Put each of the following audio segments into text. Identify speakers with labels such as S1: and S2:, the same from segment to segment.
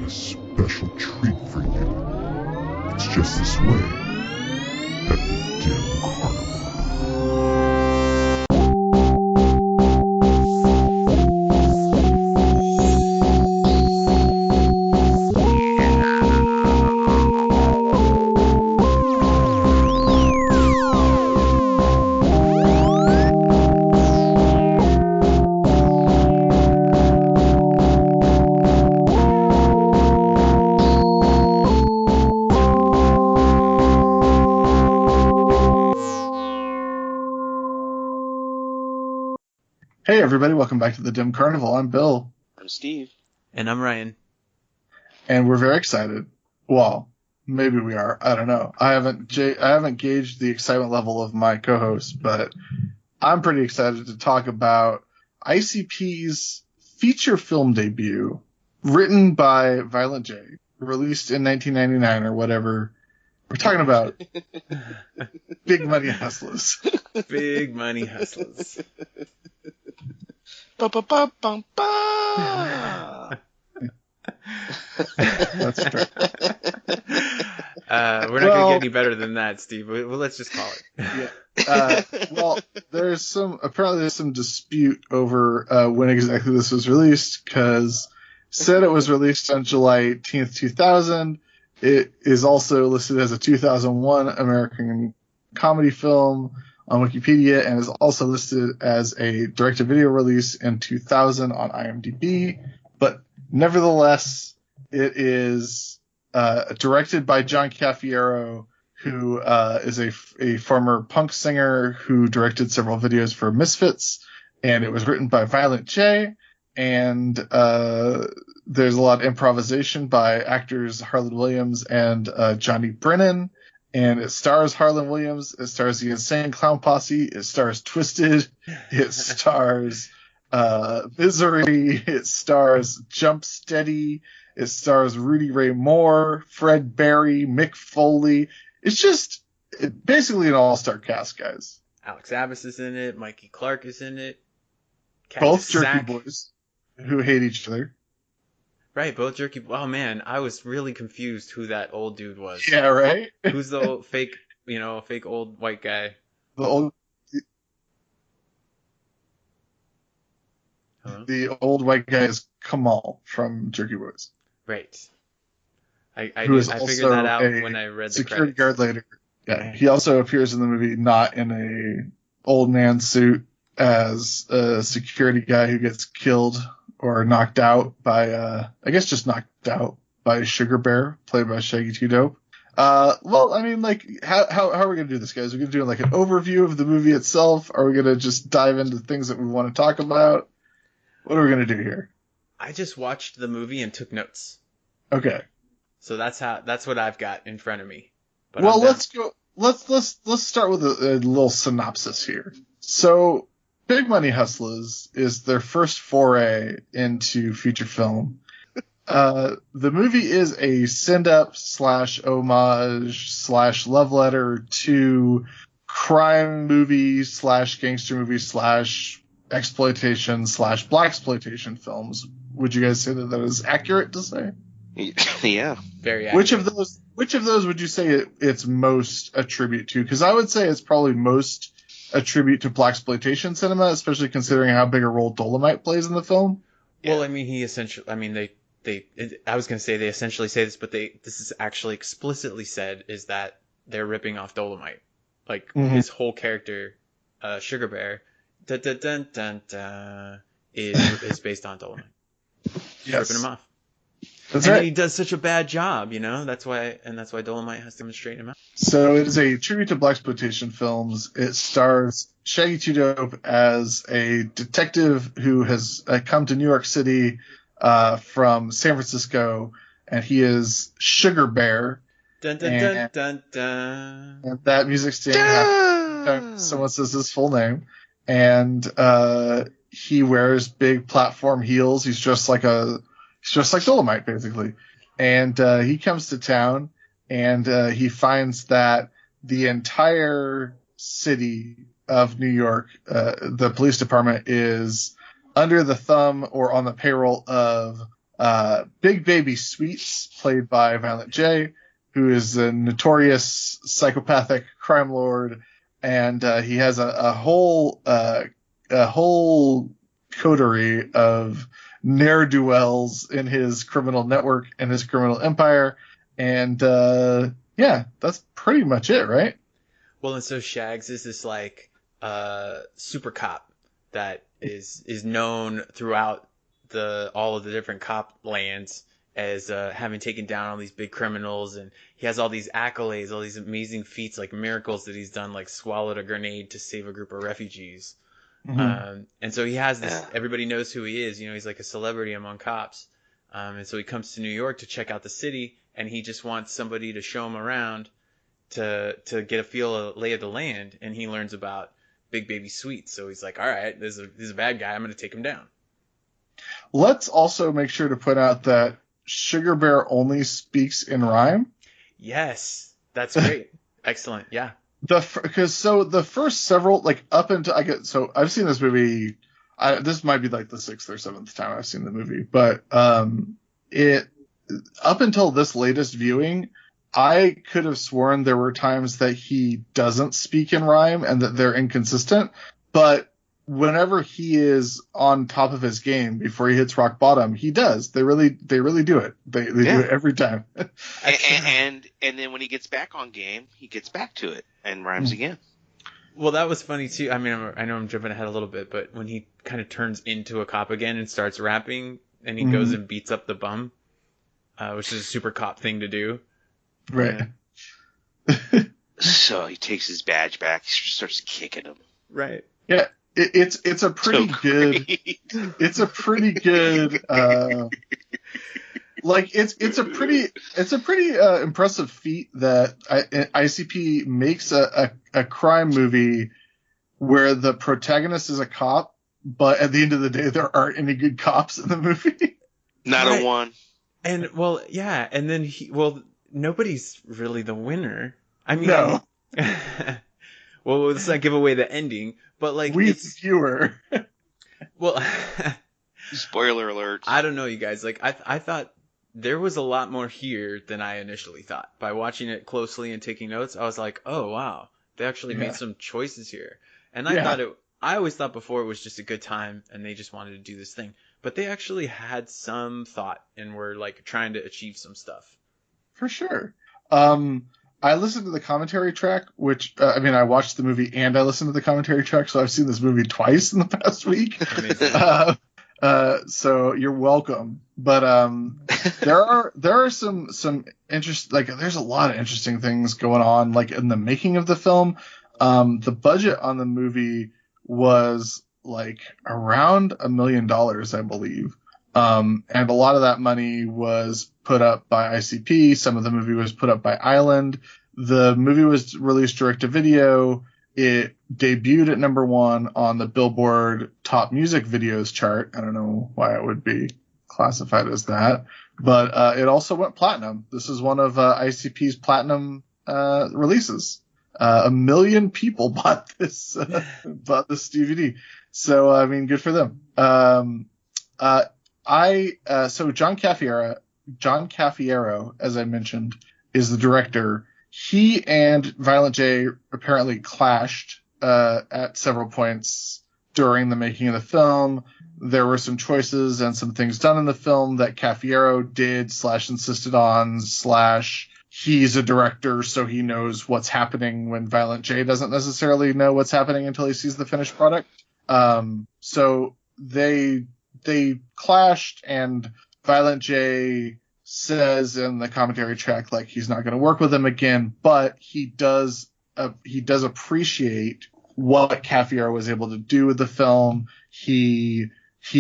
S1: a special treat for you. It's just this way at the Dim Carnival.
S2: Hey everybody, welcome back to the Dim Carnival. I'm Bill.
S3: I'm Steve.
S4: And I'm Ryan.
S2: And we're very excited. Well, maybe we are. I don't know. I haven't gauged the excitement level of my co-host, but I'm pretty excited to talk about ICP's feature film debut, written by Violent J, released in 1999 or whatever. We're talking about Big Money Hustlas.
S4: Big Money Hustlas.
S3: Ba ba ba ba ba.
S2: That's true.
S4: We're not going to get any better than that, Steve. Well, let's just call it.
S2: Yeah. Well, there's some dispute over when exactly this was released, because said it was released on July 18th, 2000. It is also listed as a 2001 American comedy film on Wikipedia, and is also listed as a direct-to-video release in 2000 on IMDb. But nevertheless, it is directed by John Cafiero, who is a former punk singer who directed several videos for Misfits, and it was written by Violent J, and there's a lot of improvisation by actors Harlan Williams and Johnny Brennan. And it stars Harlan Williams, it stars the Insane Clown Posse, it stars Twisted, it stars Misery, it stars Jump Steady, it stars Rudy Ray Moore, Fred Berry, Mick Foley. It's basically an all-star cast, guys.
S4: Alex Abbas is in it, Mikey Clark is in it.
S2: Both Jerky Boys, who hate each other.
S4: Right, both Jerky. Oh man, I was really confused who that old dude was.
S2: Yeah, right?
S4: Who's the old, fake old white guy?
S2: The old white guy is Kamal from Jerky Boys.
S4: Right. I
S2: figured
S4: that out when I read the
S2: security
S4: credits.
S2: guard later. Yeah, he also appears in the movie not in a old man suit as a security guy who gets killed or knocked out by, just knocked out by Sugar Bear, played by Shaggy 2 Dope. Well, I mean, like, how are we going to do this, guys? Are we going to do, like, an overview of the movie itself? Are we going to just dive into things that we want to talk about? What are we going to do here?
S4: I just watched the movie and took notes.
S2: Okay.
S4: So that's what I've got in front of me. But
S2: well, let's start with a little synopsis here. So, Big Money Hustlas is their first foray into feature film. The movie is a send-up / homage / love letter to crime movie / gangster movie / exploitation / blaxploitation films. Would you guys say that is accurate to say?
S3: Yeah.
S4: Very accurate.
S2: Which of those would you say it's most a tribute to? Because I would say it's probably most a tribute to blaxploitation cinema, especially considering how big a role Dolomite plays in the film.
S4: Well, I mean, I was going to say they essentially say this, but this is actually explicitly said, is that they're ripping off Dolomite. Like, his whole character, Sugar Bear, is based on Dolomite.
S2: Yes.
S4: Ripping him off.
S2: That's
S4: and
S2: right.
S4: he does such a bad job, That's why Dolomite has to straighten him out.
S2: So it is a tribute to blaxploitation films. It stars Shaggy 2 Dope as a detective who has come to New York City from San Francisco, and he is Sugar Bear.
S4: Dun dun dun dun dun.
S2: And that music sting happens. Someone says his full name, and he wears big platform heels. He's just like Dolomite, basically. And he comes to town, and he finds that the entire city of New York, the police department, is under the thumb or on the payroll of Big Baby Sweets, played by Violent J, who is a notorious psychopathic crime lord, and he has a whole coterie of ne'er-do-wells in his criminal network and his criminal empire, and yeah, that's pretty much it, right?
S4: Well, and so Shags is this like super cop that is known throughout all of the different cop lands as having taken down all these big criminals, and he has all these accolades, all these amazing feats, like miracles that he's done, like swallowed a grenade to save a group of refugees. And so he has this, everybody knows who he is, he's like a celebrity among cops. And so he comes to New York to check out the city, and he just wants somebody to show him around to get a lay of the land, and he learns about Big Baby Sweet. So he's like, all right, this is a bad guy, I'm going to take him down.
S2: Let's also make sure to point out that Sugar Bear only speaks in rhyme.
S4: Yes, that's great. Excellent. Yeah.
S2: Because the first several, like up until I've seen this movie. This might be like the 6th or 7th time I've seen the movie, but it up until this latest viewing, I could have sworn there were times that he doesn't speak in rhyme and that they're inconsistent. But whenever he is on top of his game before he hits rock bottom, he does. They really do it. They do it every time.
S3: and then when he gets back on game, he gets back to it and rhymes again.
S4: Well, that was funny too. I mean, I know I'm jumping ahead a little bit, but when he kind of turns into a cop again and starts rapping, and he goes and beats up the bum, which is a super cop thing to do.
S2: Right.
S3: So he takes his badge back. He starts kicking him.
S4: Right.
S2: Yeah. It's a pretty good. It's a pretty good. It's a pretty impressive feat that ICP makes a crime movie where the protagonist is a cop, but at the end of the day there aren't any good cops in the movie.
S3: Not
S4: right.
S3: A one.
S4: And well, yeah, and then nobody's really the winner. I mean,
S2: no.
S4: Well, let's not give away the ending, but like
S2: it's fewer.
S4: Well,
S3: spoiler alert.
S4: I don't know, you guys. Like I thought there was a lot more here than I initially thought. By watching it closely and taking notes, I was like, oh wow, they actually made some choices here. And I always thought before it was just a good time and they just wanted to do this thing, but they actually had some thought and were like trying to achieve some stuff.
S2: For sure. I listened to the commentary track, which, I watched the movie and I listened to the commentary track, so I've seen this movie twice in the past week. So you're welcome. But there are some interest, like there's a lot of interesting things going on, like in the making of the film. The budget on the movie was like around $1 million, I believe. And a lot of that money was put up by ICP. Some of the movie was put up by Island. The movie was released direct to video. It debuted at #1 on the Billboard Top Music Videos chart. I don't know why it would be classified as that, but it also went platinum. This is one of ICP's platinum releases. 1 million people bought this DVD. So I mean, good for them. So John Cafiero, as I mentioned, is the director. He and Violent J apparently clashed at several points during the making of the film. There were some choices and some things done in the film that Cafiero did / insisted on / he's a director, so he knows what's happening when Violent J doesn't necessarily know what's happening until he sees the finished product. So they clashed, and Violent J says in the commentary track like he's not going to work with him again, but he does appreciate what Cafiero was able to do with the film. He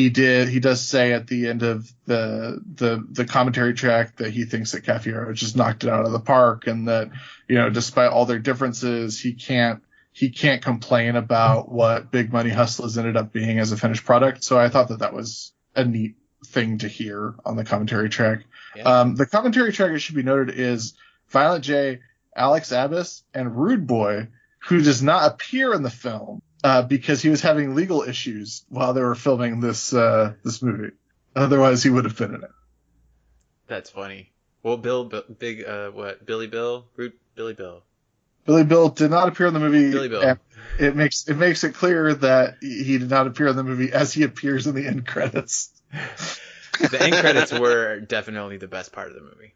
S2: does say at the end of the commentary track that he thinks that Cafiero just knocked it out of the park, and that, despite all their differences, he can't complain about what Big Money Hustlas ended up being as a finished product. So I thought that was a neat thing to hear on the commentary track. Yeah. The commentary track, it should be noted, is Violent J, Alex Abbas, and Rude Boy, who does not appear in the film because he was having legal issues while they were filming this movie. Otherwise, he would have been in it.
S4: That's funny. Well, Billy Bill? Billy Bill.
S2: Billy Bill did not appear in the movie.
S4: Billy Bill.
S2: And it makes it clear that he did not appear in the movie as he appears in the end credits.
S4: The end credits were definitely the best part of the movie.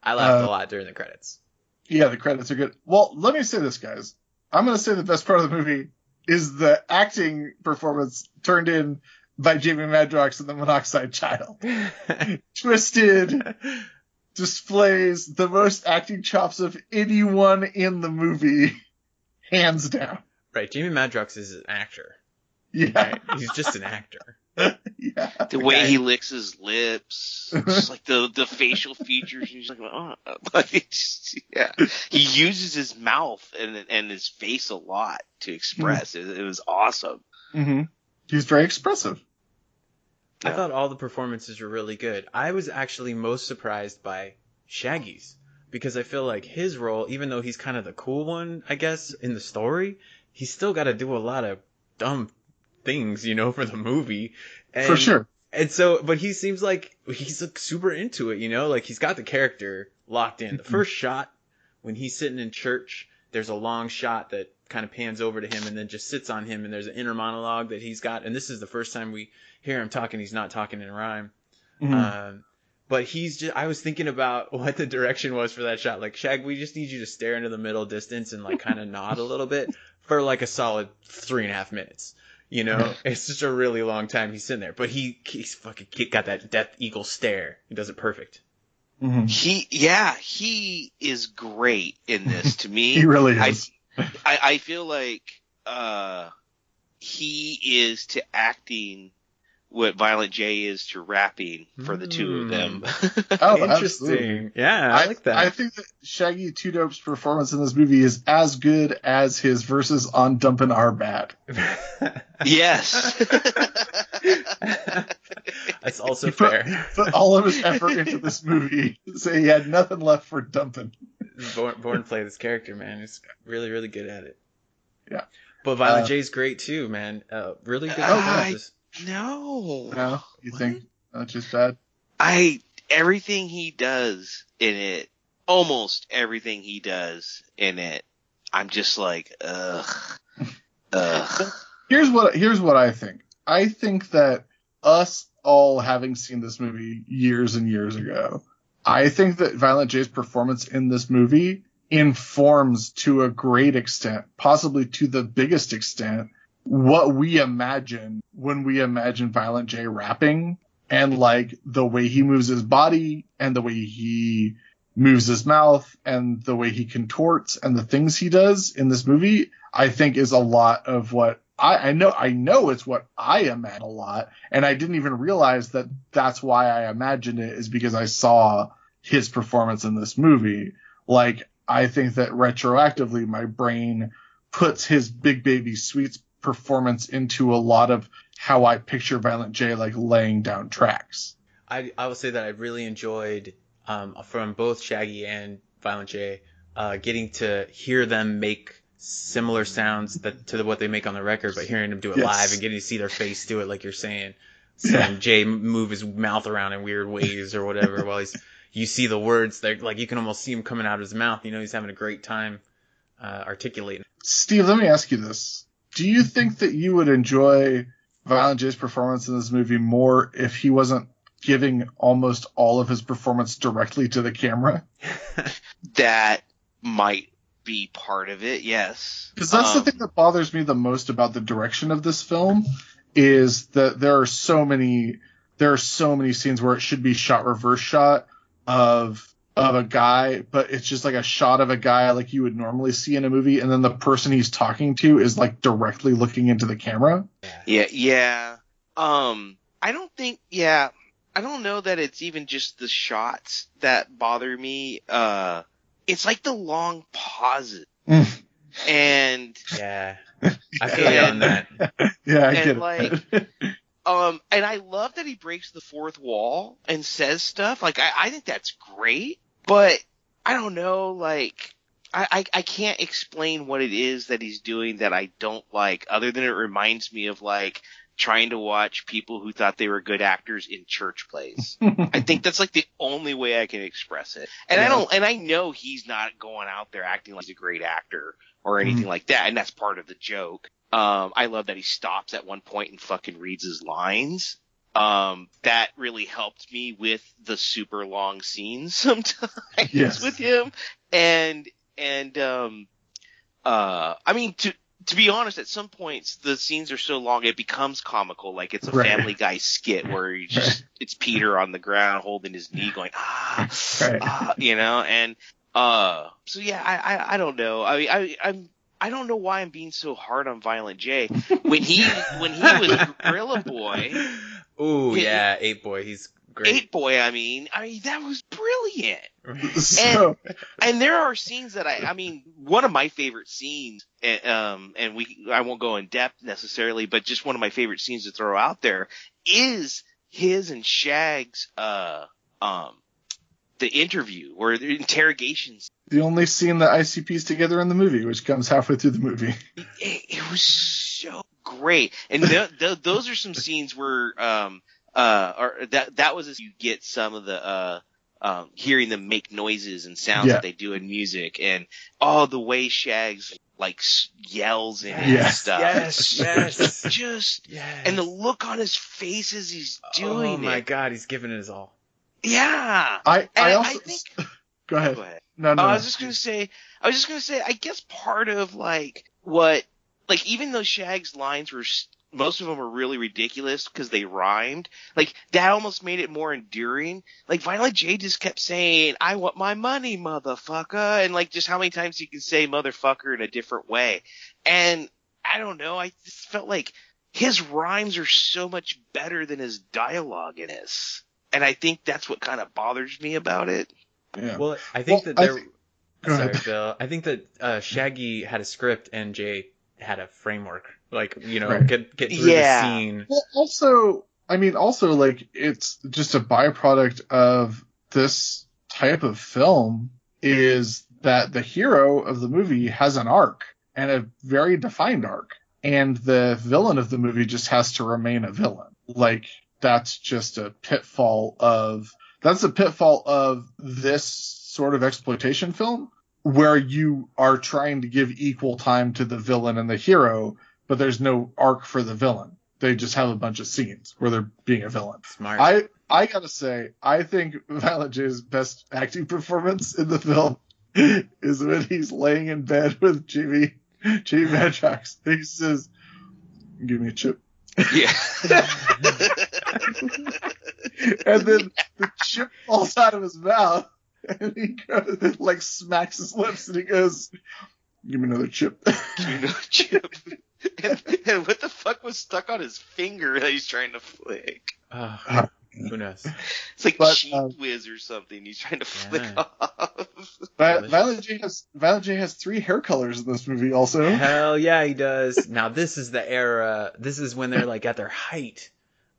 S4: I laughed a lot during the credits.
S2: Yeah, the credits are good. Well, let me say this, guys. I'm going to say the best part of the movie is the acting performance turned in by Jamie Madrox and the Monoxide Child. Twisted displays the most acting chops of anyone in the movie, hands down.
S4: Right, Jamie Madrox is an actor.
S2: Yeah.
S4: Right? He's just an actor.
S2: Yeah.
S3: The way he licks his lips, just like the facial features, he's like, oh, like it's just, yeah. He uses his mouth and his face a lot to express. It was awesome.
S2: Mm-hmm. He's very expressive.
S4: I thought all the performances were really good. I was actually most surprised by Shaggy's, because I feel like his role, even though he's kind of the cool one, I guess, in the story, he's still got to do a lot of dumb things, for the movie. And,
S2: for sure.
S4: And so, but he seems like he's like super into it, like he's got the character locked in. The first shot, when he's sitting in church, there's a long shot that kind of pans over to him and then just sits on him, and there's an inner monologue that he's got, and this is the first time we hear him talking. He's not talking in rhyme.
S2: Mm-hmm.
S4: But I was thinking about what the direction was for that shot. Like, Shag, we just need you to stare into the middle distance and like kind of nod a little bit for like a solid 3.5 minutes. It's just a really long time he's sitting there, but he's fucking got that Death Eagle stare. He does it perfect.
S2: Mm-hmm.
S3: He is great in this to me.
S2: He really is.
S3: I feel like, he is to acting what Violent J is to rapping for the two of them.
S2: Oh,
S4: interesting.
S2: Absolutely.
S4: Yeah, I like that.
S2: I think that Shaggy 2 Dope's performance in this movie is as good as his verses on Dumpin' Are Bad.
S3: Yes.
S4: That's also fair.
S2: Put all of his effort into this movie, so he had nothing left for Dumpin'.
S4: Born to play this character, man. He's really, really good at it.
S2: Yeah.
S4: But Violent J's great too, man. Really good performances.
S3: No,
S2: you think not just bad?
S3: Everything he does in it, almost everything he does in it, I'm just like, ugh.
S2: Here's what I think. I think that us all having seen this movie years and years ago, I think that Violent J's performance in this movie informs to a great extent, possibly to the biggest extent, what we imagine when we imagine Violent J rapping, and like the way he moves his body and the way he moves his mouth and the way he contorts and the things he does in this movie, I think is a lot of what I know it's what I imagine a lot. And I didn't even realize that that's why I imagined it, is because I saw his performance in this movie. Like, I think that retroactively my brain puts his Big Baby Sweets performance into a lot of how I picture Violent J, like laying down tracks. I
S4: will say that I really enjoyed from both Shaggy and Violent J getting to hear them make similar sounds to what they make on the record, but hearing them do it live and getting to see their face do it, like you're saying. Seeing Jay move his mouth around in weird ways or whatever while you see the words, they're like, you can almost see him coming out of his mouth. He's having a great time articulating.
S2: Steve, let me ask you this. Do you think that you would enjoy Violent J's performance in this movie more if he wasn't giving almost all of his performance directly to the camera?
S3: That might be part of it, yes.
S2: Because that's the thing that bothers me the most about the direction of this film, is that there are so many scenes where it should be shot reverse shot of a guy, but it's just like a shot of a guy like you would normally see in a movie, and then the person he's talking to is like directly looking into the camera.
S3: Yeah. I don't know that it's even just the shots that bother me. It's like the long pauses. And
S4: yeah, I feel you on that.
S2: Yeah, I get it.
S3: Like, and I love that he breaks the fourth wall and says stuff. Like, I think that's great, but I don't know, like, I can't explain what it is that he's doing that I don't like, other than it reminds me of, like, trying to watch people who thought they were good actors in church plays. I think that's like the only way I can express it. And I know he's not going out there acting like he's a great actor or anything like that. And that's part of the joke. I love that he stops at one point and fucking reads his lines. That really helped me with the super long scenes sometimes with him. And I mean, to be honest, at some points the scenes are so long it becomes comical, like it's a Family Guy skit where it's Peter on the ground holding his knee, going you know, and so yeah, I don't know. I don't know why I'm being so hard on Violent J. When he was Gorilla Boy.
S4: Ooh, yeah, Ape Boy, he's great.
S3: Ape Boy, I mean that was brilliant. And there are scenes that I mean, one of my favorite scenes, and I won't go in depth necessarily, but just one of my favorite scenes to throw out there is his and Shag's the interview or the interrogations.
S2: The only scene that ICP's together in the movie, which comes halfway through the movie.
S3: It was so great, and those are some scenes where or that was as you get some of the hearing them make noises and sounds that they do in music, and the way Shags like yells in it and stuff. Yes. And the look on his face as he's doing it.
S4: Oh my God, he's giving it his all.
S3: Yeah.
S2: I think. Go ahead. No.
S3: I was just gonna say. I guess part of like what, like even though Shag's lines were, most of them were really ridiculous because they rhymed. Like that almost made it more enduring. Like Violent J just kept saying, "I want my money, motherfucker," and like just how many times you can say "motherfucker" in a different way. And I don't know. I just felt like his rhymes are so much better than his dialogue in this. And I think that's what kind of bothers me about it.
S2: Yeah.
S4: Well, I think that there. Sorry, Bill. I think that Shaggy had a script and Jay had a framework. Like, you know, get through the scene.
S2: Well, also, like it's just a byproduct of this type of film is that the hero of the movie has an arc and a very defined arc, and the villain of the movie just has to remain a villain. Like that's just a pitfall of this sort of exploitation film where you are trying to give equal time to the villain and the hero, but there's no arc for the villain. They just have a bunch of scenes where they're being a villain.
S4: Smart.
S2: I gotta say, I think Violent J's best acting performance in the film is when he's laying in bed with Jimmy Madrox. He says, "Give me a chip."
S3: Yeah.
S2: And then the chip falls out of his mouth, and he goes, like smacks his lips, and he goes, "Give me another chip."
S3: Give me another chip. And what the fuck was stuck on his finger that he's trying to flick?
S4: Who knows?
S3: It's like Cheap Whiz or something. He's trying to flick off.
S2: But Violent J has 3 hair colors in this movie also.
S4: Hell yeah, he does. Now this is the era. This is when they're like at their height.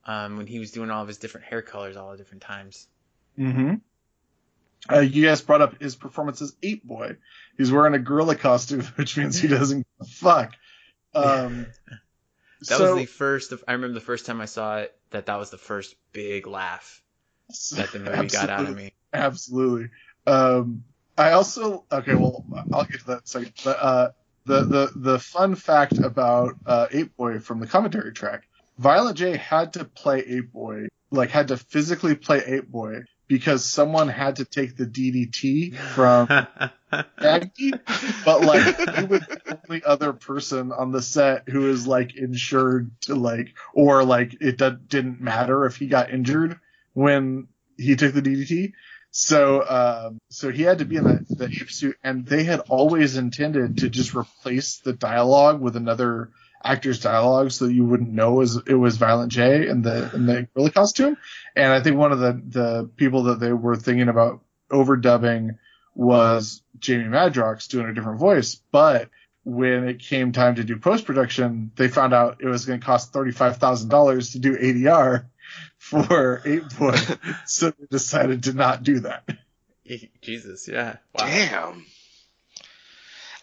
S4: When he was doing all of his different hair colors all at different times.
S2: Mm-hmm. You guys brought up his performance as Ape Boy. He's wearing a gorilla costume, which means he doesn't give a fuck.
S4: That was the first. I remember the first time I saw it. That was the first big laugh that the movie got out of me.
S2: Absolutely. I also I'll get to that in a second. But the fun fact about Ape Boy from the commentary track, Violent J had to play Ape Boy, like had to physically play Ape Boy because someone had to take the DDT from Shaggy, but like he was the only other person on the set who was like insured to like, or like it didn't matter if he got injured when he took the DDT. So he had to be in the ape suit, and they had always intended to just replace the dialogue with another actor's dialogue so you wouldn't know it was Violent J in the gorilla costume. And I think one of the people that they were thinking about overdubbing was Jamie Madrox doing a different voice. But when it came time to do post-production, they found out it was going to cost $35,000 to do ADR for Ape Boy. So they decided to not do that.
S4: Jesus, yeah. Wow.
S3: Damn.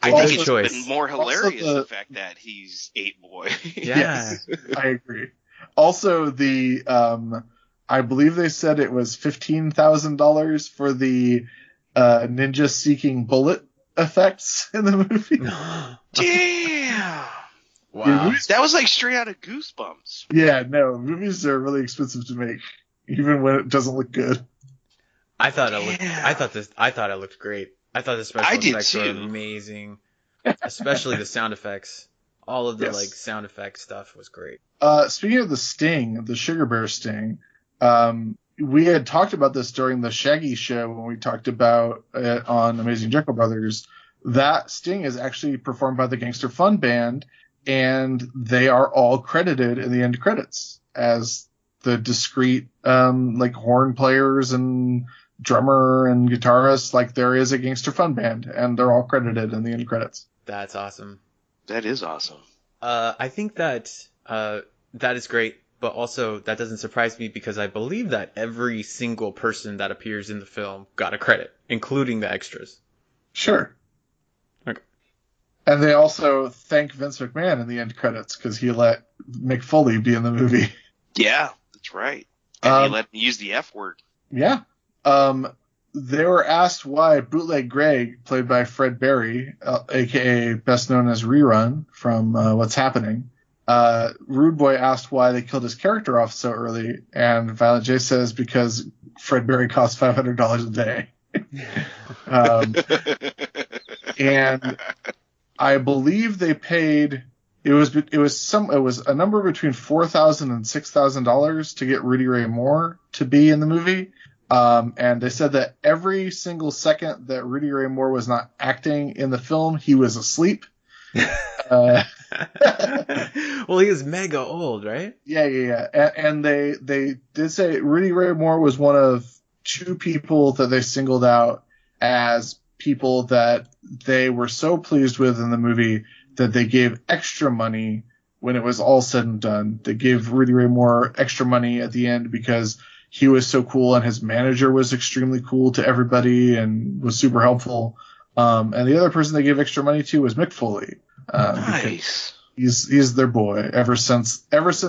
S3: I think it's been more hilarious the fact that he's Ape Boy.
S4: Yeah.
S2: Yes, I agree. Also, I believe they said it was $15,000 for the ninja seeking bullet effects in the movie.
S3: Damn.
S4: Wow.
S2: Yeah,
S3: That was like straight out of Goosebumps.
S2: yeah, no, movies are really expensive to make, even when it doesn't look good.
S4: I thought it looked great. I thought the special
S3: I did
S4: effects were
S3: too.
S4: amazing. Especially the sound effects. All of the
S2: Yes.
S4: like sound effect stuff was great.
S2: Speaking of the sting, the Sugar Bear sting, we had talked about this during the Shaggy show when we talked about it on Amazing Jekyll Brothers. That sting is actually performed by the Gangster Fun Band, and they are all credited in the end credits as the discrete like horn players and drummer and guitarist. Like, there is a Gangster Fun Band, and they're all credited in the end credits.
S4: That's awesome.
S3: That is awesome.
S4: I think that that is great, but also that doesn't surprise me because I believe that every single person that appears in the film got a credit, including the extras.
S2: Sure.
S4: Okay.
S2: And they also thank Vince McMahon in the end credits because he let Mick Foley be in the movie.
S3: Yeah, that's right. And he let him use the F word.
S2: Yeah. They were asked why Bootleg Greg, played by Fred Berry, a.k.a. best known as Rerun from What's Happening, Rude Boy asked why they killed his character off so early, and Violent J says because Fred Berry cost $500 a day. And I believe they paid it was a number between $4,000 and $6,000 to get Rudy Ray Moore to be in the movie. And they said that every single second that Rudy Ray Moore was not acting in the film, he was asleep.
S4: Well, he was mega old, right?
S2: Yeah. And they did say Rudy Ray Moore was one of two people that they singled out as people that they were so pleased with in the movie that they gave extra money when it was all said and done. They gave Rudy Ray Moore extra money at the end because he was so cool and his manager was extremely cool to everybody and was super helpful. And the other person they gave extra money to was Mick Foley.
S3: Nice.
S2: He's their boy ever since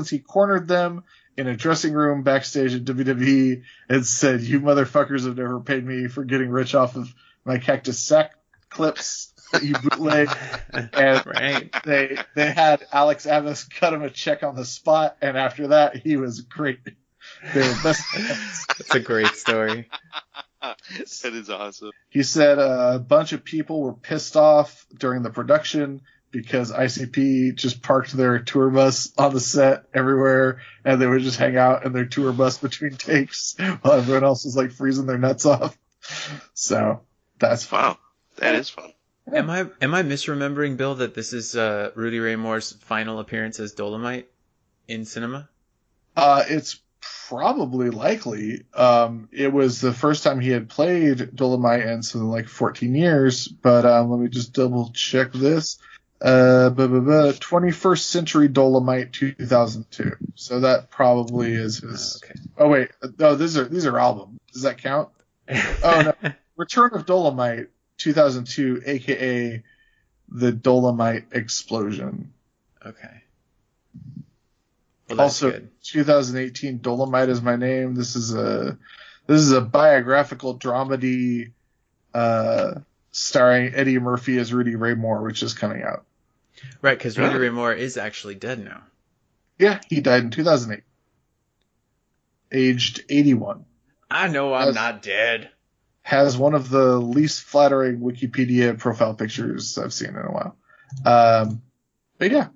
S2: he cornered them in a dressing room backstage at WWE and said, "You motherfuckers have never paid me for getting rich off of my Cactus Sack clips that you bootleg." And
S4: Right.
S2: they had Alex Amos cut him a check on the spot, and after that he was great. They were best friends.
S4: That's a great story.
S3: That is awesome.
S2: He said a bunch of people were pissed off during the production because ICP just parked their tour bus on the set everywhere, and they would just hang out in their tour bus between takes while everyone else was like freezing their nuts off. So that's fun.
S3: Wow. That is fun.
S4: Am I misremembering, Bill, that this is Rudy Ray Moore's final appearance as Dolomite in cinema?
S2: It's probably likely. It was the first time he had played Dolomite in something like 14 years, but let me just double check this. 21st Century Dolomite 2002. So that probably is his.
S4: Okay.
S2: Oh wait, no, these are albums. Does that count? Oh no, Return of Dolomite 2002, aka the Dolomite Explosion.
S4: Okay. Well, that's
S2: Also,
S4: good.
S2: 2018, Dolomite Is My Name. This is a biographical dramedy starring Eddie Murphy as Rudy Ray Moore, which is coming out.
S4: Right, because Rudy Ray Moore is actually dead now.
S2: Yeah, he died in 2008, aged 81.
S4: I know I'm not dead.
S2: Has one of the least flattering Wikipedia profile pictures I've seen in a while. But yeah,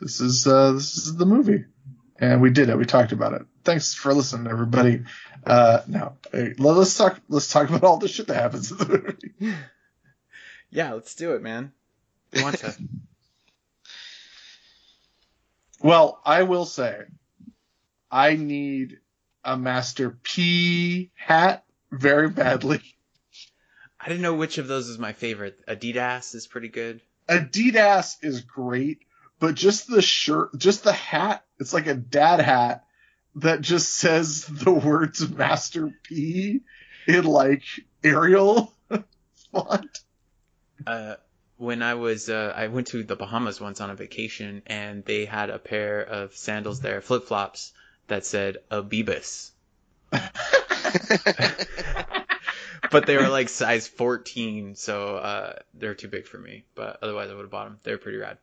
S2: this is the movie. And we did it. We talked about it. Thanks for listening, everybody. Now, let's talk about all the shit that happens in the movie.
S4: Yeah, let's do it, man. I want to.
S2: Well, I will say, I need a Master P hat very badly.
S4: I didn't know which of those is my favorite. Adidas is pretty good.
S2: Adidas is great, but just the shirt, just the hat, it's like a dad hat that just says the words Master P in like Arial font.
S4: when I was I went to the Bahamas once on a vacation, and they had a pair of sandals there, flip-flops, that said Abibus. But they were like size 14, so they're too big for me. But otherwise, I would have bought them. They're pretty rad.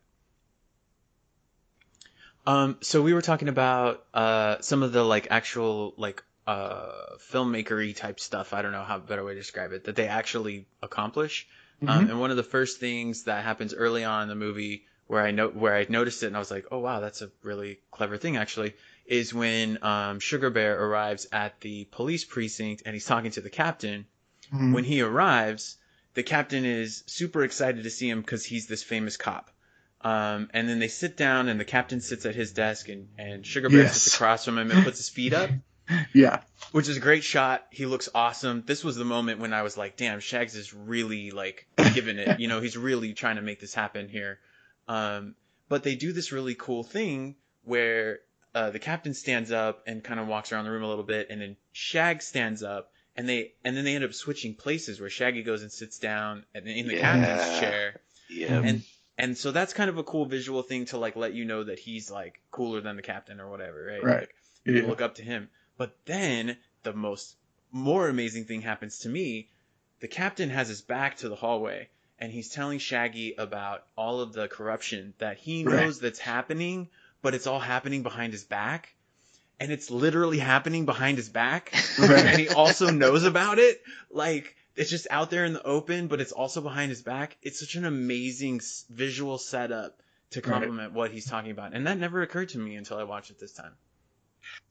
S4: So we were talking about some of the like actual like filmmaker-y type stuff. I don't know how better way to describe it, that they actually accomplish. And one of the first things that happens early on in the movie where I noticed it and I was like, oh wow, that's a really clever thing actually, is when Sugar Bear arrives at the police precinct and he's talking to the captain. When he arrives, the captain is super excited to see him because he's this famous cop. And then they sit down and the captain sits at his desk and Sugar Bear sits across from him and puts his feet up.
S2: Yeah.
S4: Which is a great shot. He looks awesome. This was the moment when I was like, damn, Shags is really like giving it. You know, he's really trying to make this happen here. But they do this really cool thing where the captain stands up and kind of walks around the room a little bit, and then Shag stands up. And then they end up switching places where Shaggy goes and sits down in the captain's chair.
S3: Yeah.
S4: And so that's kind of a cool visual thing to like let you know that he's like cooler than the captain or whatever, right?
S2: Right.
S4: Like, you look up to him. But then the more amazing thing happens to me. The captain has his back to the hallway and he's telling Shaggy about all of the corruption that he knows that's happening, but it's all happening behind his back. And it's literally happening behind his back. And he also knows about it. Like, it's just out there in the open, but it's also behind his back. It's such an amazing visual setup to complement what he's talking about. And that never occurred to me until I watched it this time.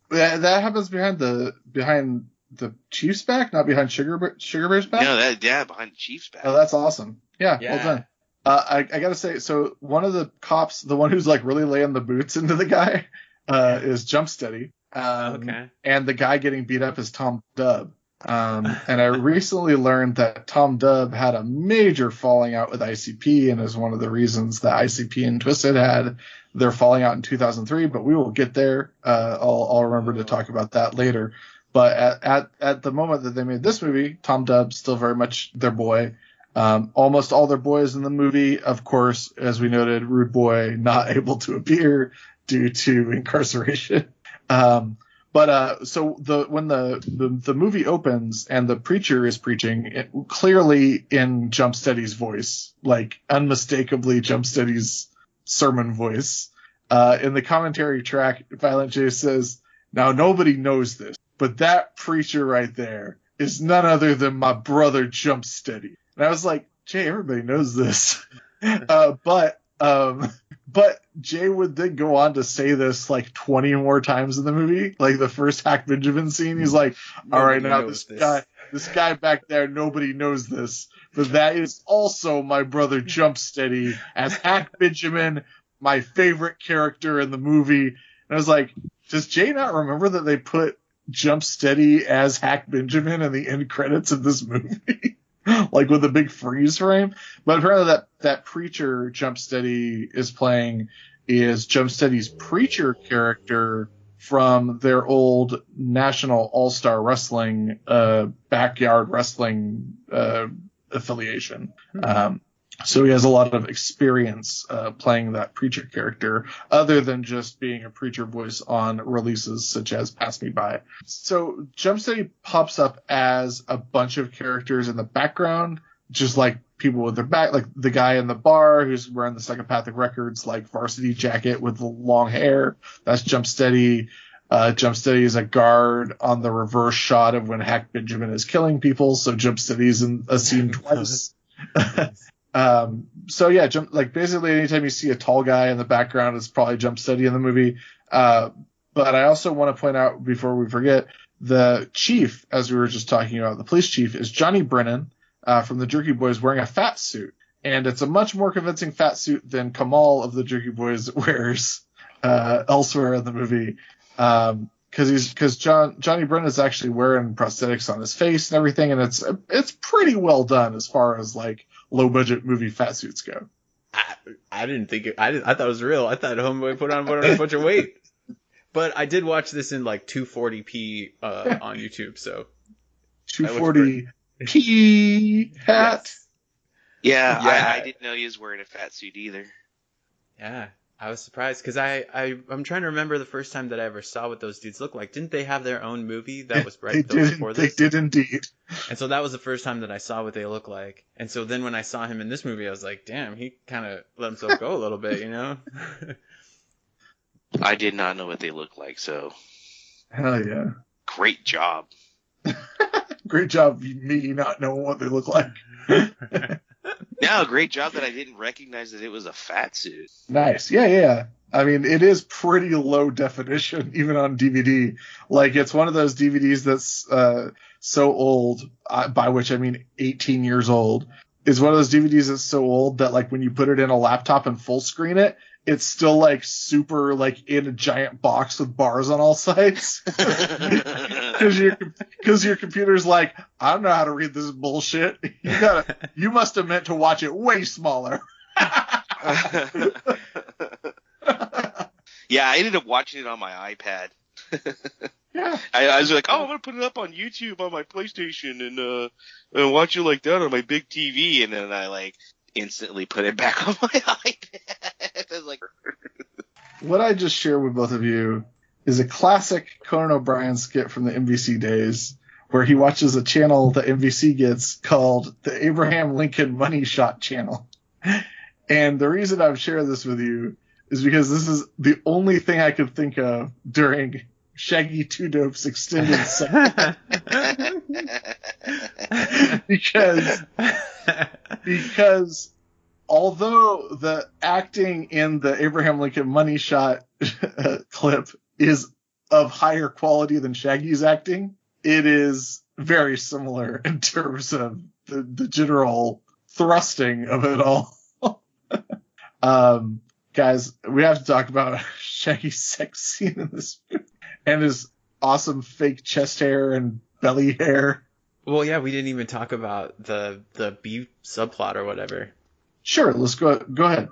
S2: That happens behind the Chief's back, not behind Sugar Bear's back?
S3: No, behind the Chief's back.
S2: Oh, that's awesome. Yeah. Well done. I gotta say, so one of the cops, the one who's like really laying the boots into the guy, is Jumpsteady. And the guy getting beat up is Tom Dub. And I recently learned that Tom Dub had a major falling out with ICP and is one of the reasons that ICP and Twisted had their falling out in 2003, but we will get there. I'll remember to talk about that later. But at the moment that they made this movie, Tom Dub's still very much their boy. Almost all their boys in the movie, of course, as we noted, Rude Boy not able to appear due to incarceration. So when the movie opens and the preacher is preaching, clearly in Jumpsteady's voice, like unmistakably Jumpsteady's sermon voice, in the commentary track, Violent J says, "Now nobody knows this, but that preacher right there is none other than my brother Jumpsteady." And I was like, Jay, everybody knows this. But Jay would then go on to say this like 20 more times in the movie. Like the first Hack Benjamin scene, he's like, all right, now this guy back there, nobody knows this. But that is also my brother Jumpsteady as Hack Benjamin, my favorite character in the movie. And I was like, does Jay not remember that they put Jumpsteady as Hack Benjamin in the end credits of this movie? Like with a big freeze frame. But apparently that preacher Jumpsteady is playing is Jumpsteady's preacher character from their old National All-Star Wrestling backyard wrestling affiliation. So he has a lot of experience playing that preacher character, other than just being a preacher voice on releases such as Pass Me By. So Jumpsteady pops up as a bunch of characters in the background, just like people with their back, like the guy in the bar who's wearing the Psychopathic Records like varsity jacket with the long hair. That's Jumpsteady. Jumpsteady is a guard on the reverse shot of when Hack Benjamin is killing people, so Jumpsteady's in a scene twice. So yeah, basically anytime you see a tall guy in the background, it's probably Jumpsteady in the movie. But I also want to point out before we forget, the chief, as we were just talking about, the police chief is Johnny Brennan, from the Jerky Boys wearing a fat suit. And it's a much more convincing fat suit than Kamal of the Jerky Boys wears, elsewhere in the movie. Cause Johnny Brennan is actually wearing prosthetics on his face and everything. And it's pretty well done as far as like low budget movie fat suits go.
S4: I didn't think I thought it was real. I thought Homeboy put on a bunch of weight. But I did watch this in like 240p on YouTube, so
S2: 240p hat.
S3: Yeah,
S4: Yeah.
S3: I didn't know he was wearing a fat suit either.
S4: Yeah, I was surprised because I'm trying to remember the first time that I ever saw what those dudes looked like. Didn't they have their own movie that was before
S2: They
S4: this?
S2: did indeed.
S4: And so that was the first time that I saw what they look like. And so then when I saw him in this movie, I was like, damn, he kind of let himself go a little bit, you know?
S3: I did not know what they looked like, so
S2: Hell yeah.
S3: great job.
S2: Great job, me not knowing what they look like.
S3: No, great job that I didn't recognize that it was a fat suit.
S2: Nice. Yeah. I mean, it is pretty low definition, even on DVD. Like, it's one of those DVDs that's so old, by which I mean 18 years old, is one of those DVDs that's so old that, like, when you put it in a laptop and full screen it, it's still, like, super, like, in a giant box with bars on all sides. Because your computer's like, I don't know how to read this bullshit. You must have meant to watch it way smaller.
S3: Yeah, I ended up watching it on my iPad.
S2: Yeah.
S3: I was like, oh, I'm going to put it up on YouTube on my PlayStation and watch it like that on my big TV. And then I, like, instantly put it back on my iPad. I was like...
S2: What I just shared with both of you is a classic Conan O'Brien skit from the NBC days where he watches a channel that NBC gets called the Abraham Lincoln Money Shot Channel. And the reason I'm sharing this with you is because this is the only thing I could think of during Shaggy Two Dope's extended segment. because although the acting in the Abraham Lincoln Money Shot clip is of higher quality than Shaggy's acting, it is very similar in terms of the general thrusting of it all. Guys, we have to talk about Shaggy's sex scene in this movie and his awesome fake chest hair and belly hair.
S4: Well, yeah, we didn't even talk about the B subplot or whatever.
S2: Sure, let's go ahead.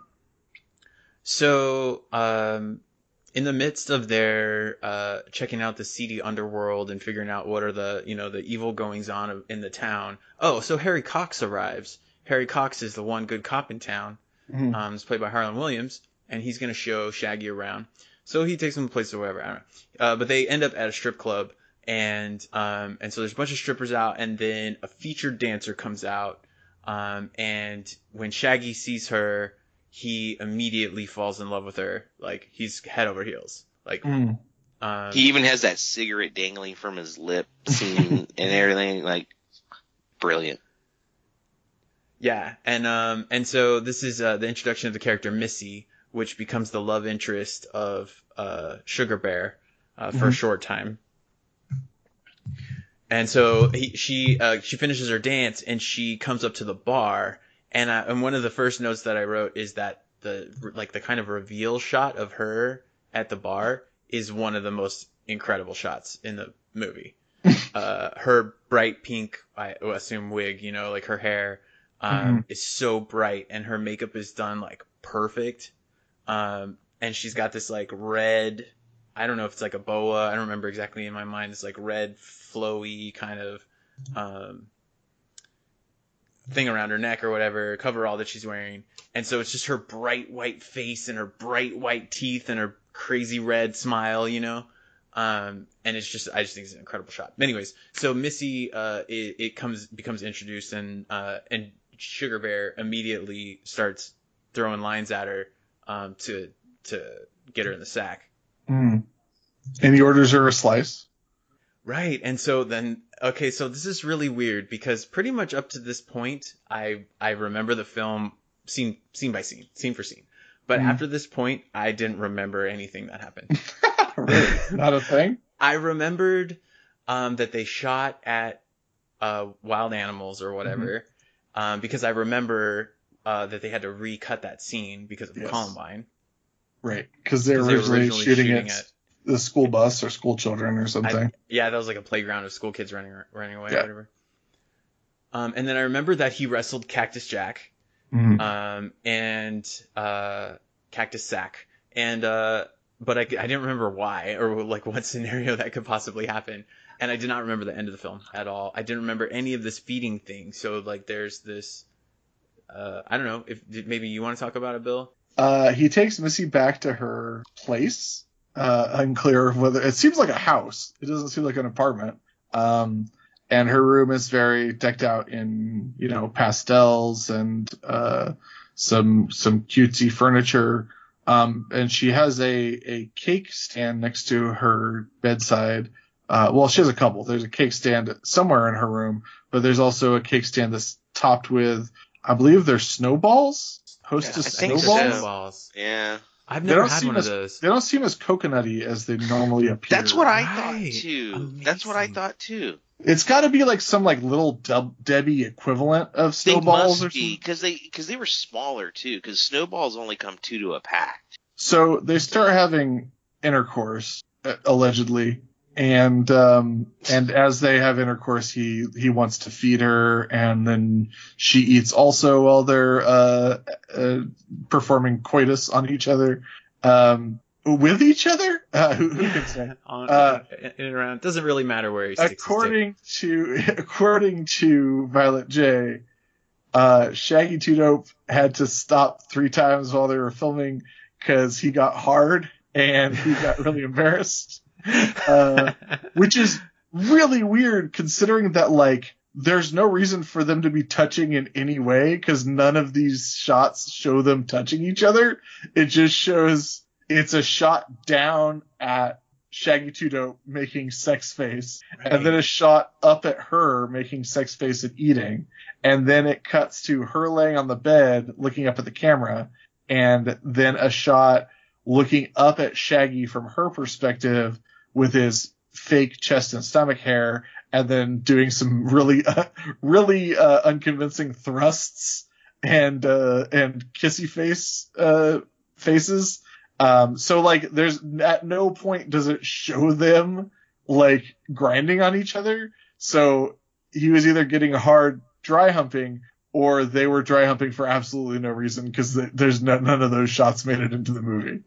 S4: So, in the midst of their checking out the seedy underworld and figuring out what are the evil goings on in the town. Oh, so Harry Cox arrives. Harry Cox is the one good cop in town.
S2: Mm-hmm.
S4: It's played by Harlan Williams, and he's going to show Shaggy around. So he takes him to places or whatever. I don't know. But they end up at a strip club, and so there's a bunch of strippers out, and then a featured dancer comes out. And when Shaggy sees her, he immediately falls in love with her. Like, he's head over heels. Like,
S3: he even has that cigarette dangling from his lip scene and everything. Like, brilliant.
S4: Yeah, and so this is the introduction of the character Missy, which becomes the love interest of Sugar Bear for a short time. And so she finishes her dance and she comes up to the bar, and one of the first notes that I wrote is that the kind of reveal shot of her at the bar is one of the most incredible shots in the movie. Her bright pink, I assume wig, like her hair. Is so bright, and her makeup is done like perfect. And she's got this like red, I don't know if it's like a boa, I don't remember exactly in my mind, this like red flowy kind of thing around her neck or whatever, coverall that she's wearing. And so it's just her bright white face and her bright white teeth and her crazy red smile, and it's just, I just think it's an incredible shot. Anyways, so Missy, becomes introduced, and Sugar Bear immediately starts throwing lines at her, to get her in the sack.
S2: And he orders her a slice.
S4: Right. And so then, okay, so this is really weird because pretty much up to this point, I remember the film scene by scene, scene for scene. But after this point, I didn't remember anything that happened.
S2: Really? Not a thing?
S4: I remembered that they shot at wild animals or whatever, because I remember that they had to recut that scene because of Columbine.
S2: Right, because they were originally shooting at the school bus or school children or something.
S4: That was like a playground of school kids running away or whatever. And then I remember that he wrestled Cactus Jack, and Cactus Sack, and but I didn't remember why or like what scenario that could possibly happen. And I did not remember the end of the film at all. I didn't remember any of this feeding thing. So like there's this I don't know if maybe you want to talk about it, Bill.
S2: He takes Missy back to her place. Unclear of whether it seems like a house. It doesn't seem like an apartment. And her room is very decked out in, pastels and some cutesy furniture. And she has a cake stand next to her bedside. Well, she has a couple. There's a cake stand somewhere in her room, but there's also a cake stand that's topped with, I believe they're snowballs. Hostess
S3: I think
S2: snowballs.
S3: so. Yeah.
S4: I've never had one of those.
S2: They don't seem as coconutty as they normally appear.
S3: That's what I thought too.
S4: Amazing.
S3: That's what I thought too.
S2: It's got to be like some like little Debbie equivalent of snowballs or something.
S3: Because they were smaller too. Because snowballs only come 2 to a pack.
S2: So they start having intercourse allegedly, and as they have intercourse, he wants to feed her, and then she eats also while they're performing coitus on each other. With each other? Who can say?
S4: In and around. Doesn't really matter where he sticks
S2: according to Violet J, Shaggy Two Dope had to stop 3 times while they were filming because he got hard and he got really embarrassed. Which is really weird considering that like there's no reason for them to be touching in any way because none of these shots show them touching each other. It just shows it's a shot down at Shaggy Two Dope making sex face, right, and then a shot up at her making sex face and eating, and then it cuts to her laying on the bed looking up at the camera, and then a shot looking up at Shaggy from her perspective with his fake chest and stomach hair, and then doing some really unconvincing thrusts and kissy faces. So like there's at no point does it show them like grinding on each other. So he was either getting hard dry humping or they were dry humping for absolutely no reason because there's none of those shots made it into the movie.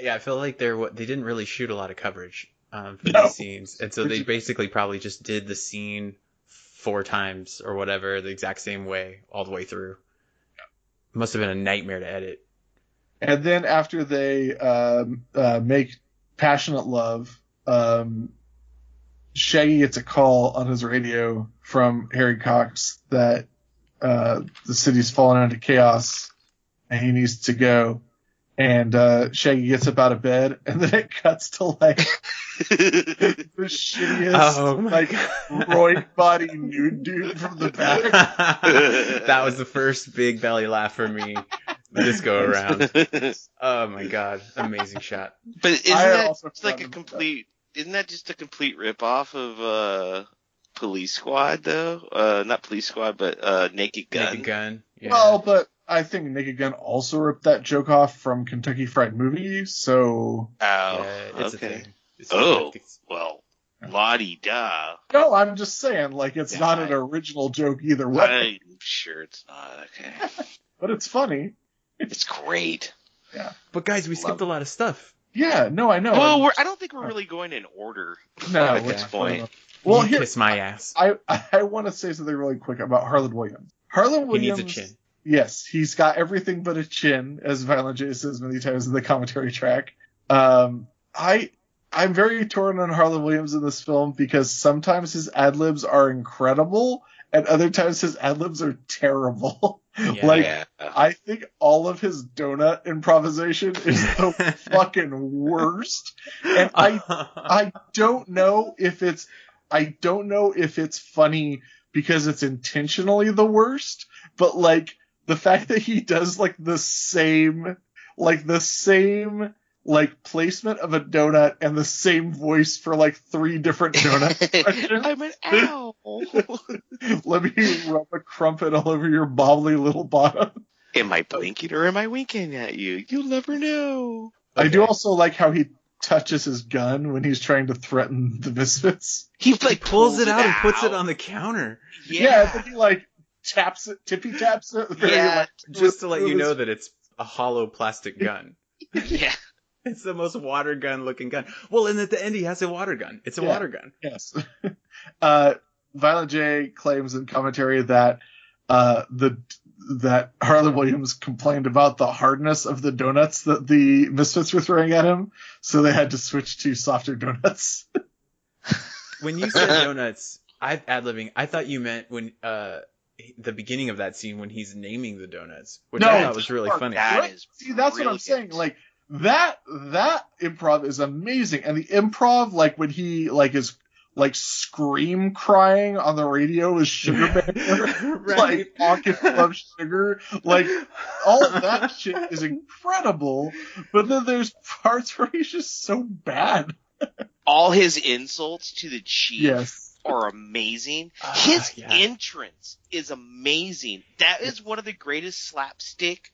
S4: Yeah, I feel like they didn't really shoot a lot of coverage for these scenes, and so they basically probably just did the scene 4 times or whatever the exact same way all the way through. It must have been a nightmare to edit.
S2: And then after they make passionate love, Shaggy gets a call on his radio from Harry Cox that the city's fallen into chaos and he needs to go. And Shaggy gets up out of bed, and then it cuts to like the shittiest like Roy body nude dude from the back.
S4: That was the first big belly laugh for me this go around. Oh my god, amazing shot.
S3: But isn't that just a complete ripoff of Police Squad though? Not Police Squad, but Naked Gun.
S4: Naked Gun. Yeah.
S2: Well, but I think Naked Gun also ripped that joke off from Kentucky Fried Movie, so...
S4: it's
S3: okay.
S4: A thing.
S3: Well, la-di-da.
S2: No, I'm just saying, like, it's not an original joke either way.
S3: I'm sure it's not, okay.
S2: But it's funny.
S3: It's great.
S2: Yeah.
S4: But guys, we skipped a lot of stuff.
S2: Yeah, no, I know.
S3: Well, I don't think we're really going in order at this point.
S4: Well, kiss my ass.
S2: I want to say something really quick about Harlan Williams. Harlan Williams...
S4: He needs a chin.
S2: Yes, he's got everything but a chin, as Violent J says many times in the commentary track. I'm very torn on Harlan Williams in this film because sometimes his ad-libs are incredible and other times his ad-libs are terrible. I think all of his donut improvisation is the fucking worst. And I don't know if it's funny because it's intentionally the worst, but like the fact that he does like the same placement of a donut and the same voice for like 3 different donuts.
S3: I'm an ow.
S2: Let me rub a crumpet all over your bobbly little bottom.
S3: Am I blinking or am I winking at you? You'll never know.
S2: Okay. I do also like how he touches his gun when he's trying to threaten the Misfits.
S4: He pulls it out and puts it on the counter.
S2: Yeah, but he like tippy taps it.
S3: Yeah.
S4: Just to let you know that it's a hollow plastic gun.
S3: Yeah.
S4: It's the most water gun looking gun. Well, and at the end he has a water gun. It's a water gun.
S2: Yes. Violent J claims in commentary that the that Harlan Williams complained about the hardness of the donuts that the Misfits were throwing at him, so they had to switch to softer donuts.
S4: When you said donuts, ad-libbing, I thought you meant when the beginning of that scene when he's naming the donuts, which I thought was really funny.
S2: See, that's what I'm saying. Like that improv is amazing, and the improv, like when he like is like scream crying on the radio with Sugar Bear,
S4: Right.
S2: like pocket of sugar, like all of that shit is incredible. But then there's parts where he's just so bad.
S3: All his insults to the chief.
S2: Yes.
S3: Are amazing. His
S4: Yeah.
S3: entrance is amazing. That is one of the greatest slapstick